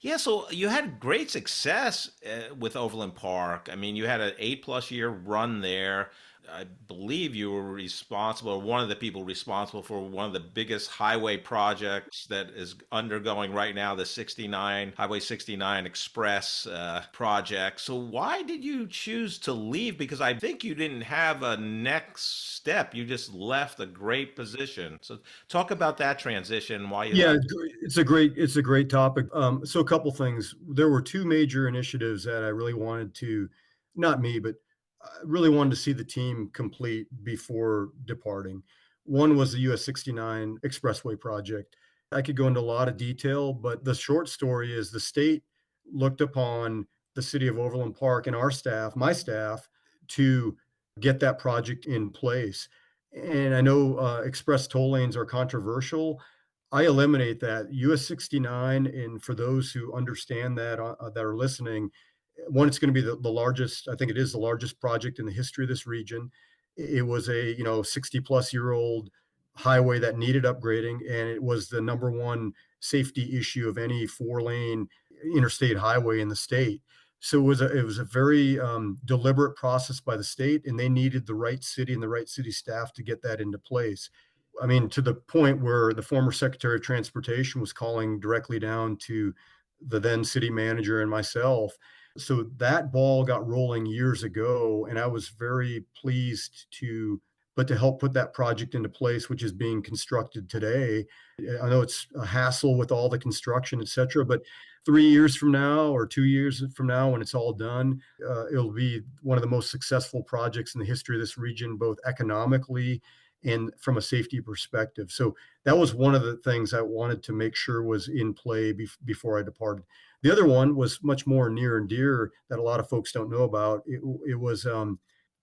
yeah, so you had great success with Overland Park. I mean, you had an 8+ year run there. I believe you were responsible, or one of the people responsible for one of the biggest highway projects that is undergoing right now, the 69 Highway 69 Express project. So why did you choose to leave? Because I think you didn't have a next step. You just left a great position. So talk about that transition, why you Yeah, left. it's a great topic. So a couple things. There were two major initiatives that I really wanted to, not me, but I really wanted to see the team complete before departing. One was the US 69 Expressway project. I could go into a lot of detail, but the short story is the state looked upon the city of Overland Park and our staff, my staff, to get that project in place. And I know express toll lanes are controversial. I eliminate that. US 69, and for those who understand that are listening, one, it's gonna be the largest, I think it is the largest project in the history of this region. It was a, 60-plus-year-old highway that needed upgrading, and it was the number one safety issue of any four-lane interstate highway in the state. So it was a very, deliberate process by the state, and they needed the right city and the right city staff to get that into place. I mean, to the point where the former Secretary of Transportation was calling directly down to the then city manager and myself. So that ball got rolling years ago, and I was very pleased to help put that project into place, which is being constructed today. I know it's a hassle with all the construction, et cetera, but 3 years from now or 2 years from now, when it's all done, it'll be one of the most successful projects in the history of this region, both economically and from a safety perspective. So that was one of the things I wanted to make sure was in play before I departed. The other one was much more near and dear that a lot of folks don't know about. It was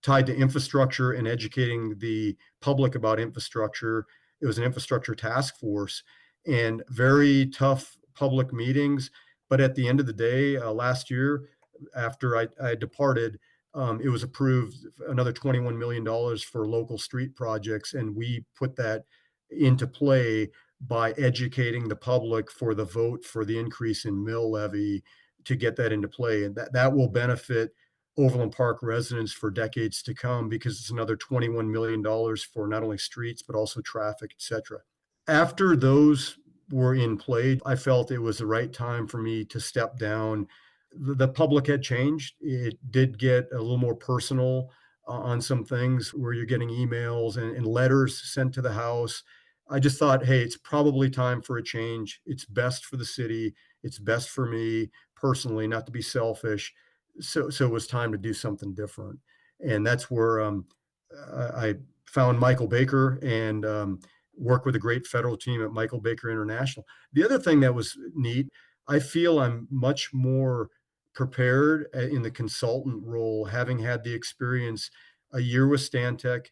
tied to infrastructure and educating the public about infrastructure. It was an infrastructure task force and very tough public meetings. But at the end of the day, last year, after I departed, it was approved another $21 million for local street projects, and we put that into play by educating the public for the vote for the increase in mill levy to get that into play. And that will benefit Overland Park residents for decades to come because it's another $21 million for not only streets, but also traffic, et cetera. After those were in play, I felt it was the right time for me to step down. The public had changed. It did get a little more personal on some things where you're getting emails and letters sent to the house. I just thought, hey, it's probably time for a change. It's best for the city. It's best for me personally, not to be selfish. So it was time to do something different. And that's where I found Michael Baker and work with a great federal team at Michael Baker International. The other thing that was neat, I feel I'm much more prepared in the consultant role, having had the experience a year with Stantec,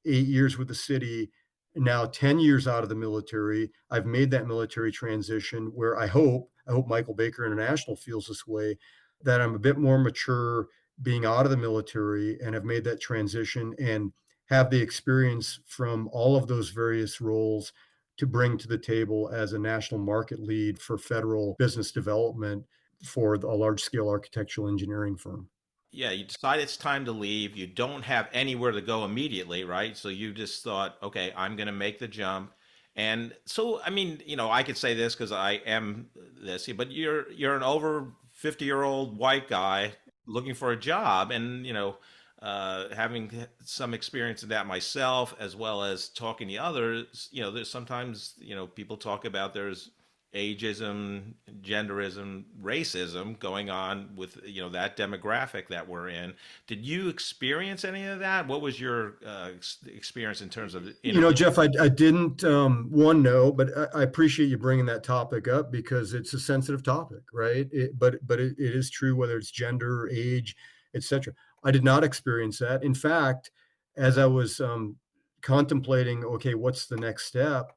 8 years with the city, now 10 years out of the military. I've made that military transition where I hope Michael Baker International feels this way, that I'm a bit more mature being out of the military and have made that transition and have the experience from all of those various roles to bring to the table as a national market lead for federal business development for a large scale architectural engineering firm. Yeah, you decide it's time to leave. You don't have anywhere to go immediately, right? So you just thought, okay, I'm going to make the jump. And so, I mean, I could say this because I am this, but you're an over 50-year-old white guy looking for a job, and having some experience in that myself, as well as talking to others. There's sometimes people talk about there's ageism, genderism, racism going on with that demographic that we're in. Did you experience any of that? What was your experience in terms of the interview? Jeff, I didn't, one, no, but I appreciate you bringing that topic up because it's a sensitive topic, right? It is true, whether it's gender, age, etc. I did not experience that. In fact, as I was contemplating, okay, what's the next step?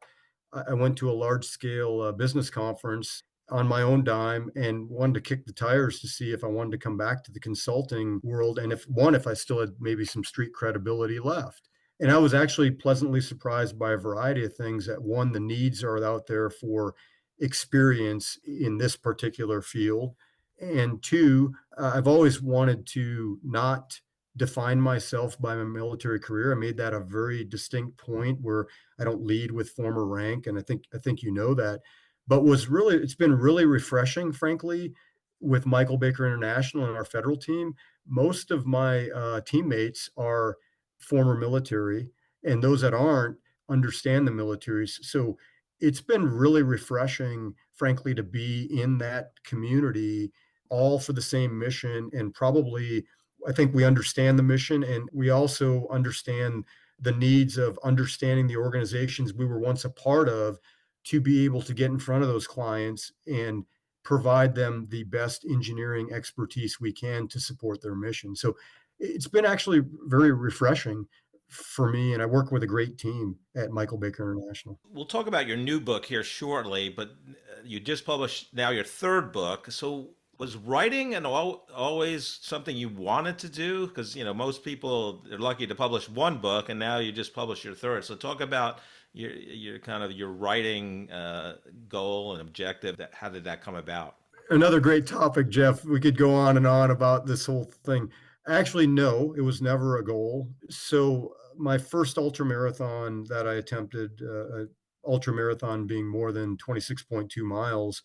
I went to a large scale business conference on my own dime and wanted to kick the tires to see if I wanted to come back to the consulting world, and if I still had maybe some street credibility left. And I was actually pleasantly surprised by a variety of things. That one, the needs are out there for experience in this particular field. And two, I've always wanted to not define myself by my military career. I made that a very distinct point where I don't lead with former rank. And I think you know that. But it's been really refreshing, frankly, with Michael Baker International and our federal team. Most of my teammates are former military, and those that aren't understand the militaries. So it's been really refreshing, frankly, to be in that community, all for the same mission. And probably, I think we understand the mission, and we also understand the needs of understanding the organizations we were once a part of to be able to get in front of those clients and provide them the best engineering expertise we can to support their mission. So it's been actually very refreshing for me, and I work with a great team at Michael Baker International. We'll talk about your new book here shortly, but you just published now your third book. So was writing always something you wanted to do? Because most people are lucky to publish one book, and now you just published your third. So talk about your kind of your writing goal and objective. How did that come about? Another great topic, Jeff. We could go on and on about this whole thing. Actually, no, it was never a goal. So my first ultra marathon that I attempted, ultra marathon being more than 26.2 miles,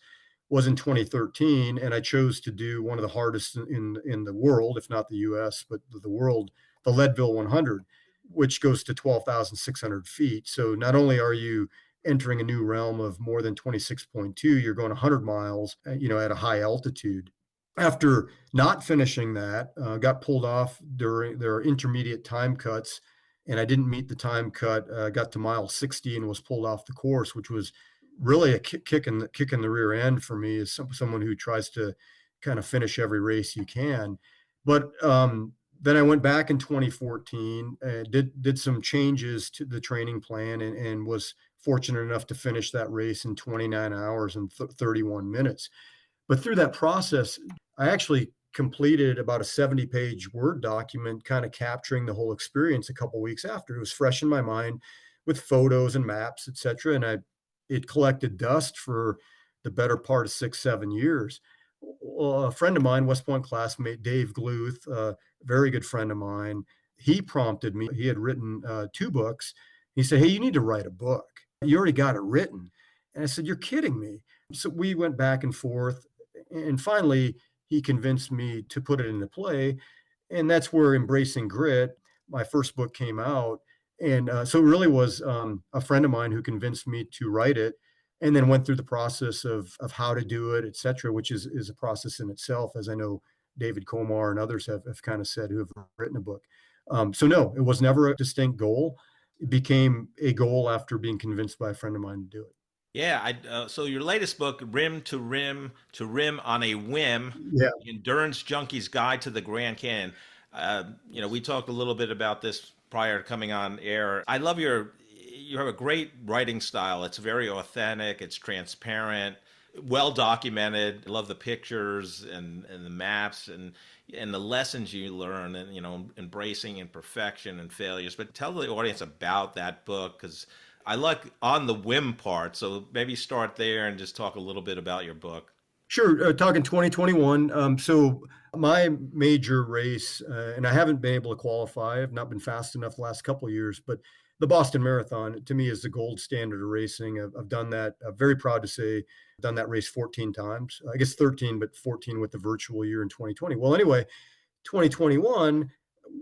was in 2013, and I chose to do one of the hardest in the world, if not the U.S., but the world, the Leadville 100, which goes to 12,600 feet. So not only are you entering a new realm of more than 26.2, you're going 100 miles, at a high altitude. After not finishing that, got pulled off during their intermediate time cuts, and I didn't meet the time cut. Got to mile 60 and was pulled off the course, which was really a kick in the rear end for me as someone who tries to kind of finish every race you can. But then I went back in 2014, did some changes to the training plan, and was fortunate enough to finish that race in 29 hours and 31 minutes. But through that process, I actually completed about a 70-page Word document, kind of capturing the whole experience a couple weeks after. It was fresh in my mind with photos and maps, etc. And it collected dust for the better part of 6, 7 years. Well, a friend of mine, West Point classmate Dave Gluth, a very good friend of mine, he prompted me. He had written 2 books. He said, "Hey, you need to write a book. You already got it written." And I said, "You're kidding me." So we went back and forth, and finally he convinced me to put it into play. And that's where Embracing Grit, my first book, came out. And so it really was a friend of mine who convinced me to write it, and then went through the process of how to do it, et cetera, which is a process in itself, as I know David Komar and others have kind of said who have written a book. So no, it was never a distinct goal. It became a goal after being convinced by a friend of mine to do it. Yeah, so your latest book, Rim to Rim to Rim on a Whim, Yeah. The Endurance Junkie's Guide to the Grand Canyon. We talked a little bit about this prior to coming on air. I love you have a great writing style. It's very authentic. It's transparent, well documented. I love the pictures and the maps and the lessons you learn, and embracing imperfection and failures. But tell the audience about that book, because I like on the whim part. So maybe start there and just talk a little bit about your book. Sure. Talking 2021. So my major race, and I haven't been able to qualify. I've not been fast enough the last couple of years, but the Boston Marathon to me is the gold standard of racing. I've done that. I'm very proud to say I've done that race 14 times. I guess 13, but 14 with the virtual year in 2020. Well, anyway, 2021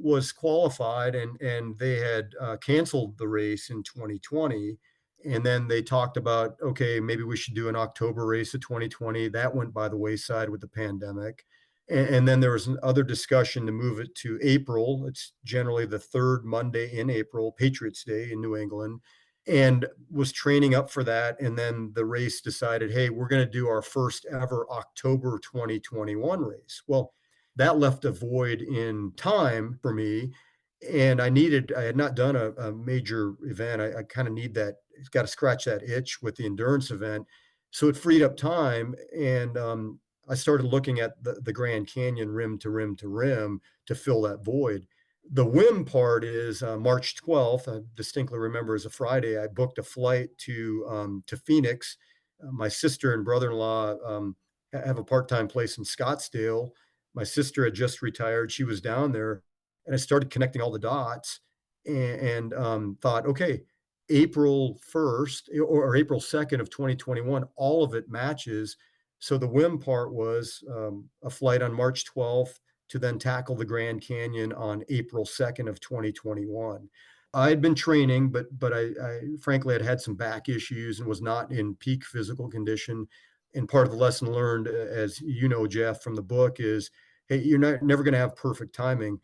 was qualified, and they had canceled the race in 2020. And then they talked about, okay, maybe we should do an October race of 2020. That went by the wayside with the pandemic. And then there was another discussion to move it to April. It's generally the third Monday in April, Patriots Day in New England, and was training up for that. And then the race decided, hey, we're going to do our first ever October 2021 race. Well, that left a void in time for me. And I had not done a major event. I kind of need that, it's got to scratch that itch with the endurance event. So it freed up time. And I started looking at the Grand Canyon rim to rim to rim to fill that void. The whim part is March 12th. I distinctly remember as a Friday. I booked a flight to Phoenix. My sister and brother-in-law have a part-time place in Scottsdale. My sister had just retired. She was down there, and I started connecting all the dots and thought, okay, April 1st or April 2nd of 2021, all of it matches. So the whim part was a flight on March 12th to then tackle the Grand Canyon on April 2nd of 2021. I had been training, but I frankly had some back issues and was not in peak physical condition. And part of the lesson learned, as you know, Jeff, from the book is, hey, you're never going to have perfect timing,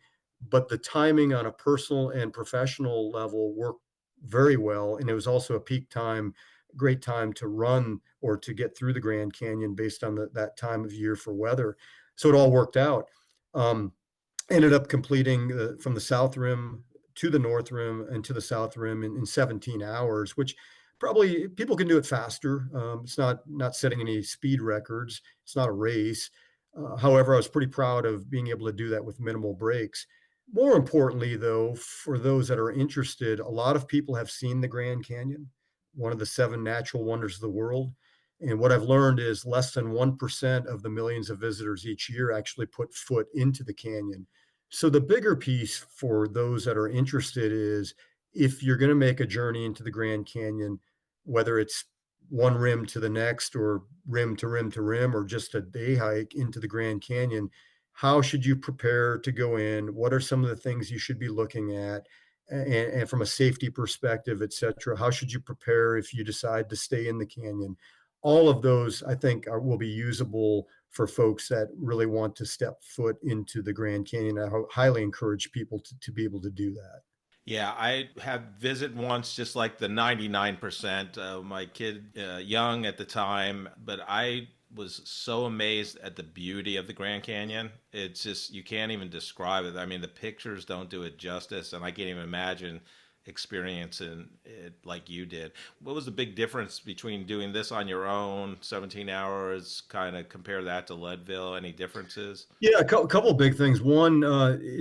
but the timing on a personal and professional level worked very well. And it was also a peak time, great time to run or to get through the Grand Canyon based on that time of year for weather. So it all worked out. Um, Ended up completing from the South Rim to the North Rim and to the South Rim in 17 hours, which probably people can do it faster. It's not setting any speed records. It's not a race. However, I was pretty proud of being able to do that with minimal breaks. More importantly, though, for those that are interested, a lot of people have seen the Grand Canyon, one of the seven natural wonders of the world. And what I've learned is less than 1% of the millions of visitors each year actually put foot into the canyon. So the bigger piece for those that are interested is if you're going to make a journey into the Grand Canyon, whether it's one rim to the next or rim to rim to rim or just a day hike into the Grand Canyon, how should you prepare to go in? What are some of the things you should be looking at? And from a safety perspective, et cetera, how should you prepare if you decide to stay in the canyon? All of those, I think, will be usable for folks that really want to step foot into the Grand Canyon. I highly encourage people to be able to do that. Yeah, I have visited once, just like the 99%. My kid, young at the time, but I was so amazed at the beauty of the Grand Canyon. It's just, you can't even describe it. I mean, the pictures don't do it justice, and I can't even imagine experiencing it like you did. What was the big difference between doing this on your own, 17 hours, kind of compare that to Leadville? Any differences? Yeah, a couple of big things. One,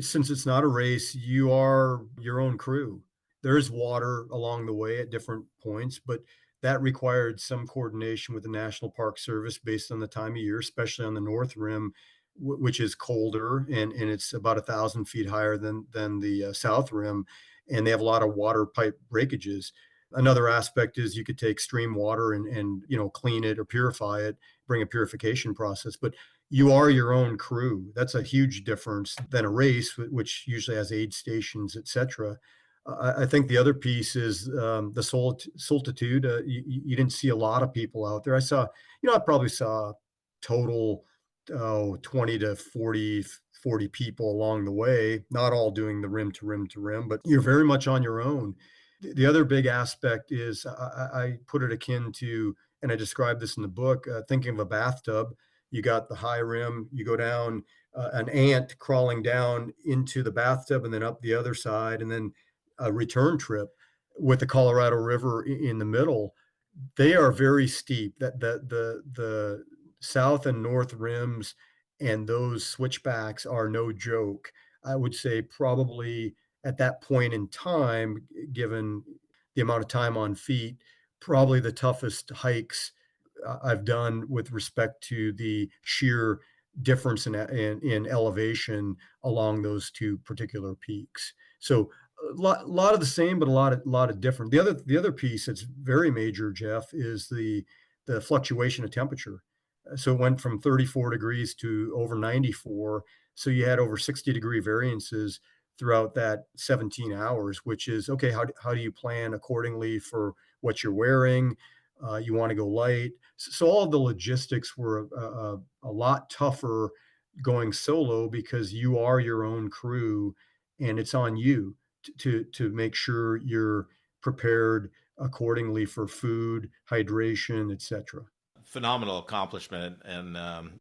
since it's not a race, you are your own crew. There's water along the way at different points, but that required some coordination with the National Park Service based on the time of year, especially on the North Rim, which is colder and it's about 1,000 feet higher than the South Rim, and they have a lot of water pipe breakages. Another aspect is you could take stream water and clean it or purify it, bring a purification process, but you are your own crew. That's a huge difference than a race, which usually has aid stations, et cetera. I think the other piece is the solitude. You didn't see a lot of people out there. I probably saw total 20 to 40 people along the way, not all doing the rim to rim to rim, but you're very much on your own. The other big aspect is I put it akin to, and I described this in the book, thinking of a bathtub. You got the high rim, you go down, an ant crawling down into the bathtub and then up the other side, and then a return trip with the Colorado River in the middle. They are very steep. The south and north rims and those switchbacks are no joke. I would say probably at that point in time, given the amount of time on feet, probably the toughest hikes I've done with respect to the sheer difference in elevation along those two particular peaks. So a lot of the same, but a lot of different. The other piece that's very major, Jeff, is the fluctuation of temperature. So it went from 34 degrees to over 94. So you had over 60-degree variances throughout that 17 hours, which is okay, how do you plan accordingly for what you're wearing? You want to go light. So all of the logistics were a lot tougher going solo because you are your own crew and it's on you to make sure you're prepared accordingly for food, hydration, etc. Phenomenal accomplishment, and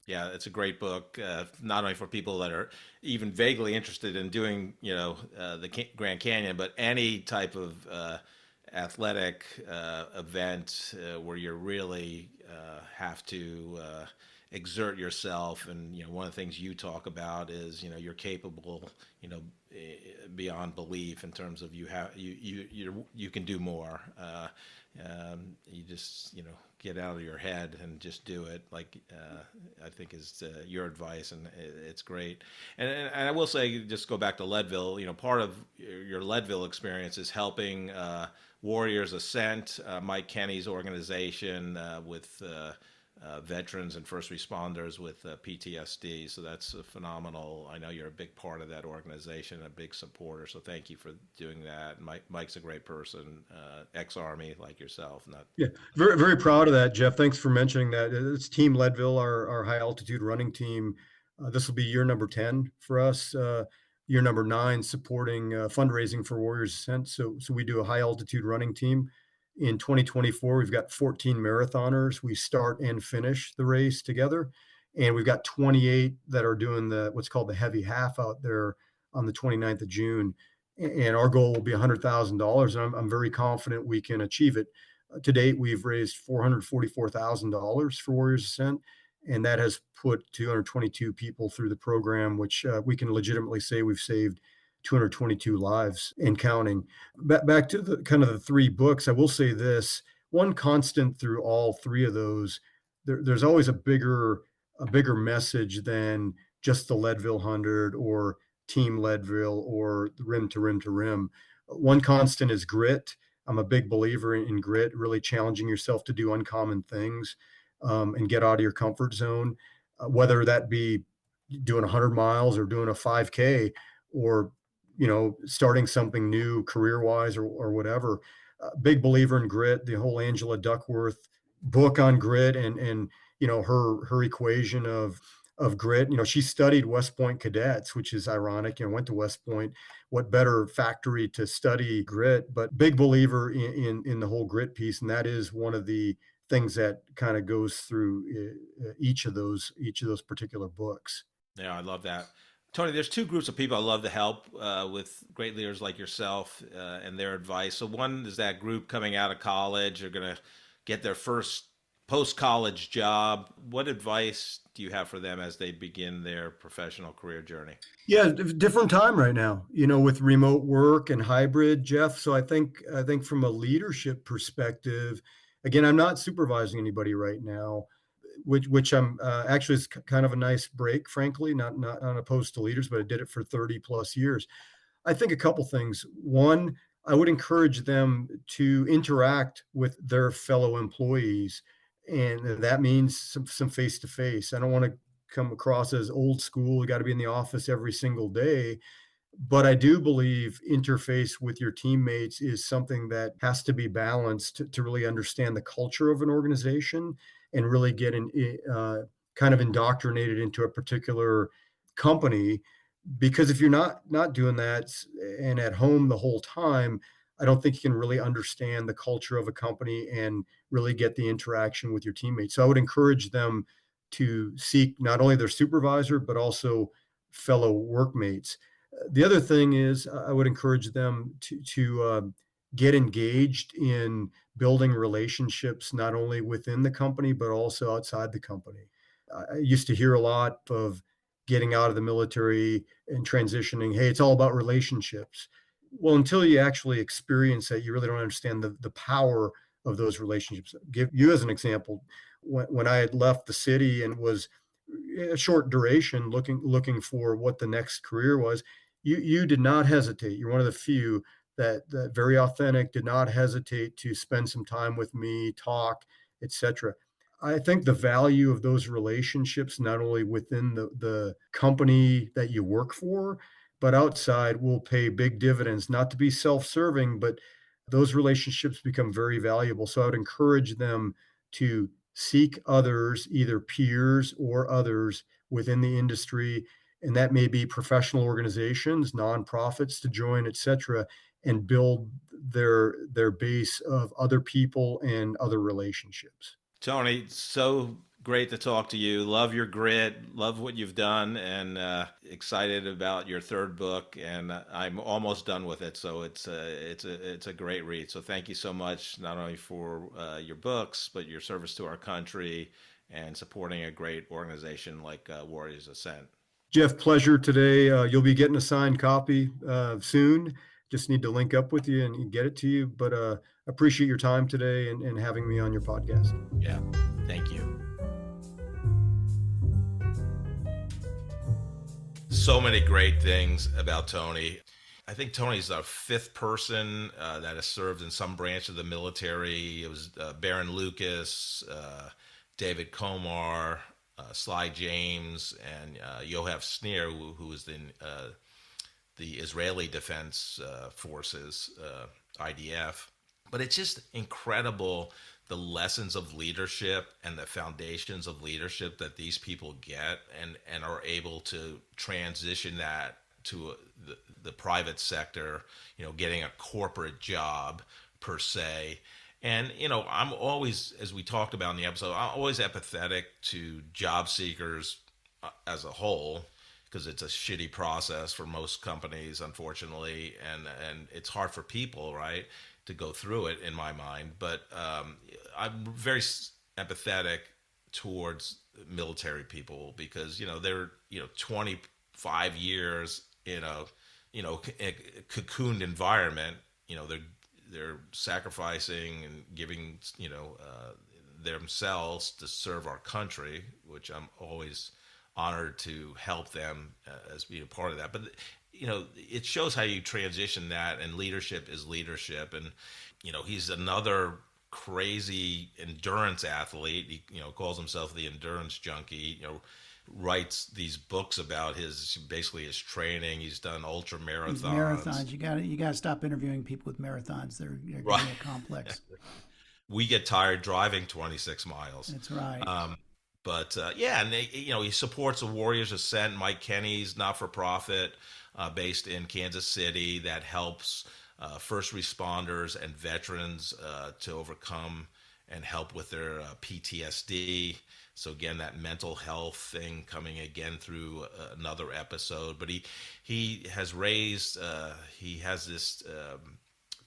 yeah, it's a great book, not only for people that are even vaguely interested in doing the Grand Canyon, but any type of athletic event where you really have to exert yourself. And one of the things you talk about is you're capable, beyond belief, in terms of you can do more. You just get out of your head and just do it. Like I think is your advice, and it's great. And I will say, just go back to Leadville. Part of your Leadville experience is helping Warriors Ascent, Mike Kenny's organization, with veterans and first responders with PTSD. So that's phenomenal. I know you're a big part of that organization, a big supporter. So thank you for doing that. Mike's a great person, ex-Army like yourself. Not Yeah, very, very proud of that, Jeff. Thanks for mentioning that. It's Team Leadville, our high altitude running team. This will be year number 10 for us. Year number 9 supporting fundraising for Warriors Ascent. So we do a high altitude running team. In 2024, we've got 14 marathoners. We start and finish the race together, and we've got 28 that are doing what's called the heavy half out there on the 29th of June. And our goal will be $100,000. And I'm very confident we can achieve it. To date, we've raised $444,000 for Warriors Ascent, and that has put 222 people through the program, which we can legitimately say we've saved 222 lives and counting. Back to the kind of the 3 books, I will say this: one constant through all 3 of those, there's always a bigger message than just the Leadville 100 or Team Leadville or rim to rim to rim. One constant is grit. I'm a big believer in grit, really challenging yourself to do uncommon things, and get out of your comfort zone, whether that be doing 100 miles or doing a 5K, or starting something new career wise, or whatever. Big believer in grit. The whole Angela Duckworth book on grit, and her equation of grit. She studied West Point cadets, which is ironic. Went to West Point. What better factory to study grit? But big believer in the whole grit piece, and that is one of the things that kind of goes through each of those particular books. Yeah, I love that. Tony, there's 2 groups of people I love to help with great leaders like yourself and their advice. So one is that group coming out of college, they're going to get their first post-college job. What advice do you have for them as they begin their professional career journey? Yeah, different time right now, with remote work and hybrid, Jeff. So I think from a leadership perspective, again, I'm not supervising anybody right now, which I'm actually is kind of a nice break, frankly, not opposed to leaders, but I did it for 30 plus years. I think a couple things. One, I would encourage them to interact with their fellow employees, and that means some face to face. I don't want to come across as old school. You got to be in the office every single day, but I do believe interface with your teammates is something that has to be balanced to really understand the culture of an organization and really get kind of indoctrinated into a particular company. Because if you're not doing that and at home the whole time, I don't think you can really understand the culture of a company and really get the interaction with your teammates. So I would encourage them to seek not only their supervisor but also fellow workmates. The other thing is I would encourage them to get engaged in building relationships not only within the company but also outside the company. I used to hear a lot of getting out of the military and transitioning, hey, it's all about relationships. Well, until you actually experience that, you really don't understand the power of those relationships. Give you as an example, when I had left the city and was a short duration looking for what the next career was, you did not hesitate. You're one of the few that very authentic, did not hesitate to spend some time with me, talk, etc. I think the value of those relationships, not only within the company that you work for, but outside will pay big dividends, not to be self-serving, but those relationships become very valuable. So I would encourage them to seek others, either peers or others within the industry, and that may be professional organizations, nonprofits to join, et cetera, and build their base of other people and other relationships. Tony, so great to talk to you. Love your grit, love what you've done, and excited about your third book. And I'm almost done with it, so it's a great read. So thank you so much, not only for your books, but your service to our country and supporting a great organization like Warriors Ascent. Jeff, pleasure today. You'll be getting a signed copy soon. Just need to link up with you and get it to you. But appreciate your time today and having me on your podcast. Yeah, thank you. So many great things about Tony. I think Tony's the fifth person that has served in some branch of the military. It was Baron Lucas, David Komar, Sly James, and Yoav Sneer, who was in the Israeli Defense Forces, IDF. But it's just incredible the lessons of leadership and the foundations of leadership that these people get and are able to transition that to the private sector, getting a corporate job per se. And, I'm always, as we talked about in the episode, I'm always empathetic to job seekers as a whole, because it's a shitty process for most companies, unfortunately. And it's hard for people, right, to go through it, in my mind. But I'm very empathetic towards military people because, they're, 25 years in a cocooned environment. They're sacrificing and giving, themselves to serve our country, which I'm always honored to help them as being a part of that. But, it shows how you transition that, and leadership is leadership. And, he's another crazy endurance athlete. He, calls himself the endurance junkie, writes these books about his training. He's done ultra marathons. Marathons. You got to stop interviewing people with marathons. They're right. Getting complex. We get tired driving 26 miles. That's right. But and he supports the Warriors Ascent, Mike Kenny's not-for-profit based in Kansas City that helps first responders and veterans to overcome and help with their PTSD. So again, that mental health thing coming again through another episode. But he has raised, he has this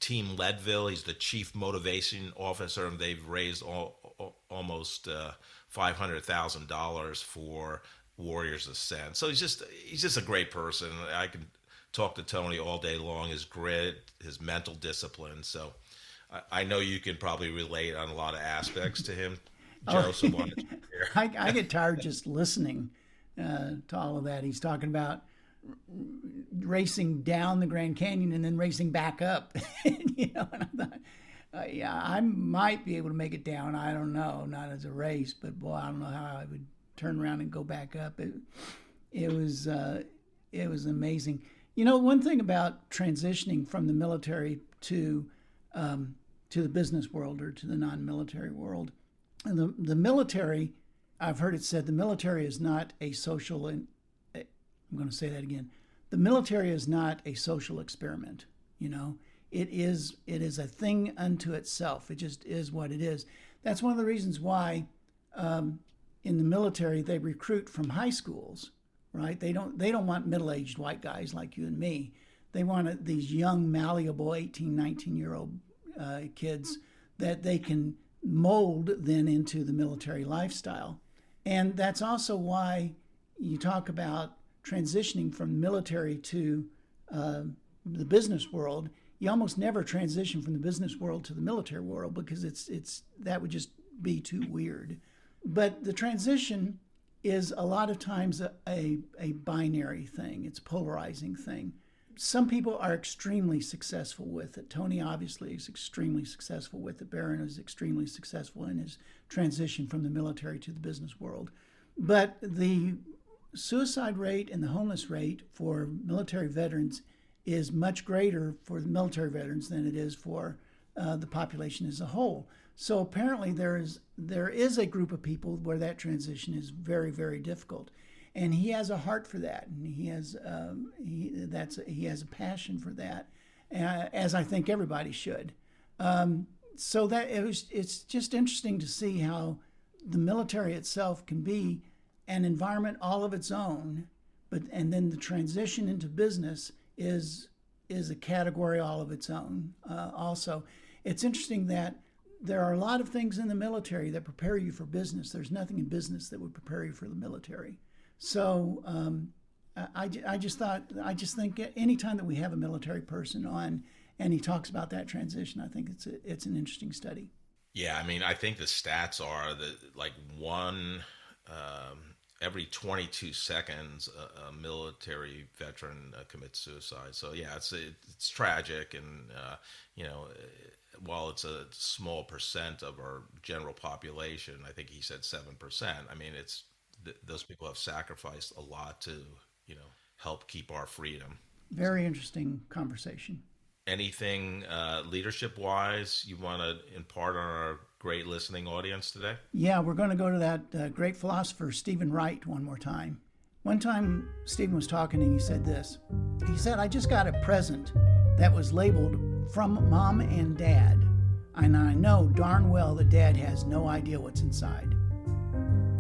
Team Leadville. He's the chief motivation officer, and they've raised almost $500,000 for Warriors Ascent. So he's just a great person. I can talk to Tony all day long. His grit, his mental discipline. So I know you can probably relate on a lot of aspects to him, Joe. So why don't you share? I get tired just listening to all of that. He's talking about racing down the Grand Canyon and then racing back up. And I thought, I might be able to make it down. I don't know, not as a race, but boy, I don't know how I would turn around and go back up. It was amazing. One thing about transitioning from the military to the business world or to the non-military world, and the military, I've heard it said, the military is not a social. I'm going to say that again. The military is not a social experiment. It is a thing unto itself. It just is what it is. That's one of the reasons why in the military they recruit from high schools, right? They don't want middle-aged white guys like you and me. They want these young, malleable 18, 19-year-old kids that they can mold then into the military lifestyle. And that's also why you talk about transitioning from military to the business world. You almost never transition from the business world to the military world because it's that would just be too weird. But the transition is a lot of times a binary thing. It's a polarizing thing. Some people are extremely successful with it. Tony obviously is extremely successful with it. Baron is extremely successful in his transition from the military to the business world. But the suicide rate and the homeless rate for military veterans is much greater for the military veterans than it is for the population as a whole. So apparently there is a group of people where that transition is very, very difficult, and he has a heart for that, and he has a passion for that, as I think everybody should. So that it's just interesting to see how the military itself can be an environment all of its own, and then the transition into business is a category all of its own. Also, it's interesting that there are a lot of things in the military that prepare you for business. There's nothing in business that would prepare you for the military. So I just think anytime that we have a military person on and he talks about that transition, I think it's an interesting study. Yeah, I mean, I think the stats are that like one every 22 seconds a military veteran commits suicide. So yeah, it's tragic, and while it's a small percent of our general population, I think he said 7%. I mean, those people have sacrificed a lot to help keep our freedom. Very interesting conversation. Anything leadership-wise you want to impart on our great listening audience today? Yeah, we're going to go to that great philosopher Stephen Wright one more time. One time Stephen was talking and he said this. He said, "I just got a present that was labeled from Mom and Dad, and I know darn well that Dad has no idea what's inside."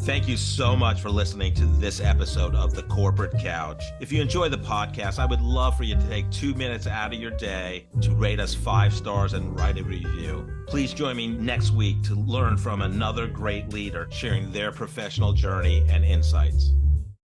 Thank you so much for listening to this episode of The Corporate Couch. If you enjoy the podcast, I would love for you to take 2 minutes out of your day to rate us 5 stars and write a review. Please join me next week to learn from another great leader sharing their professional journey and insights.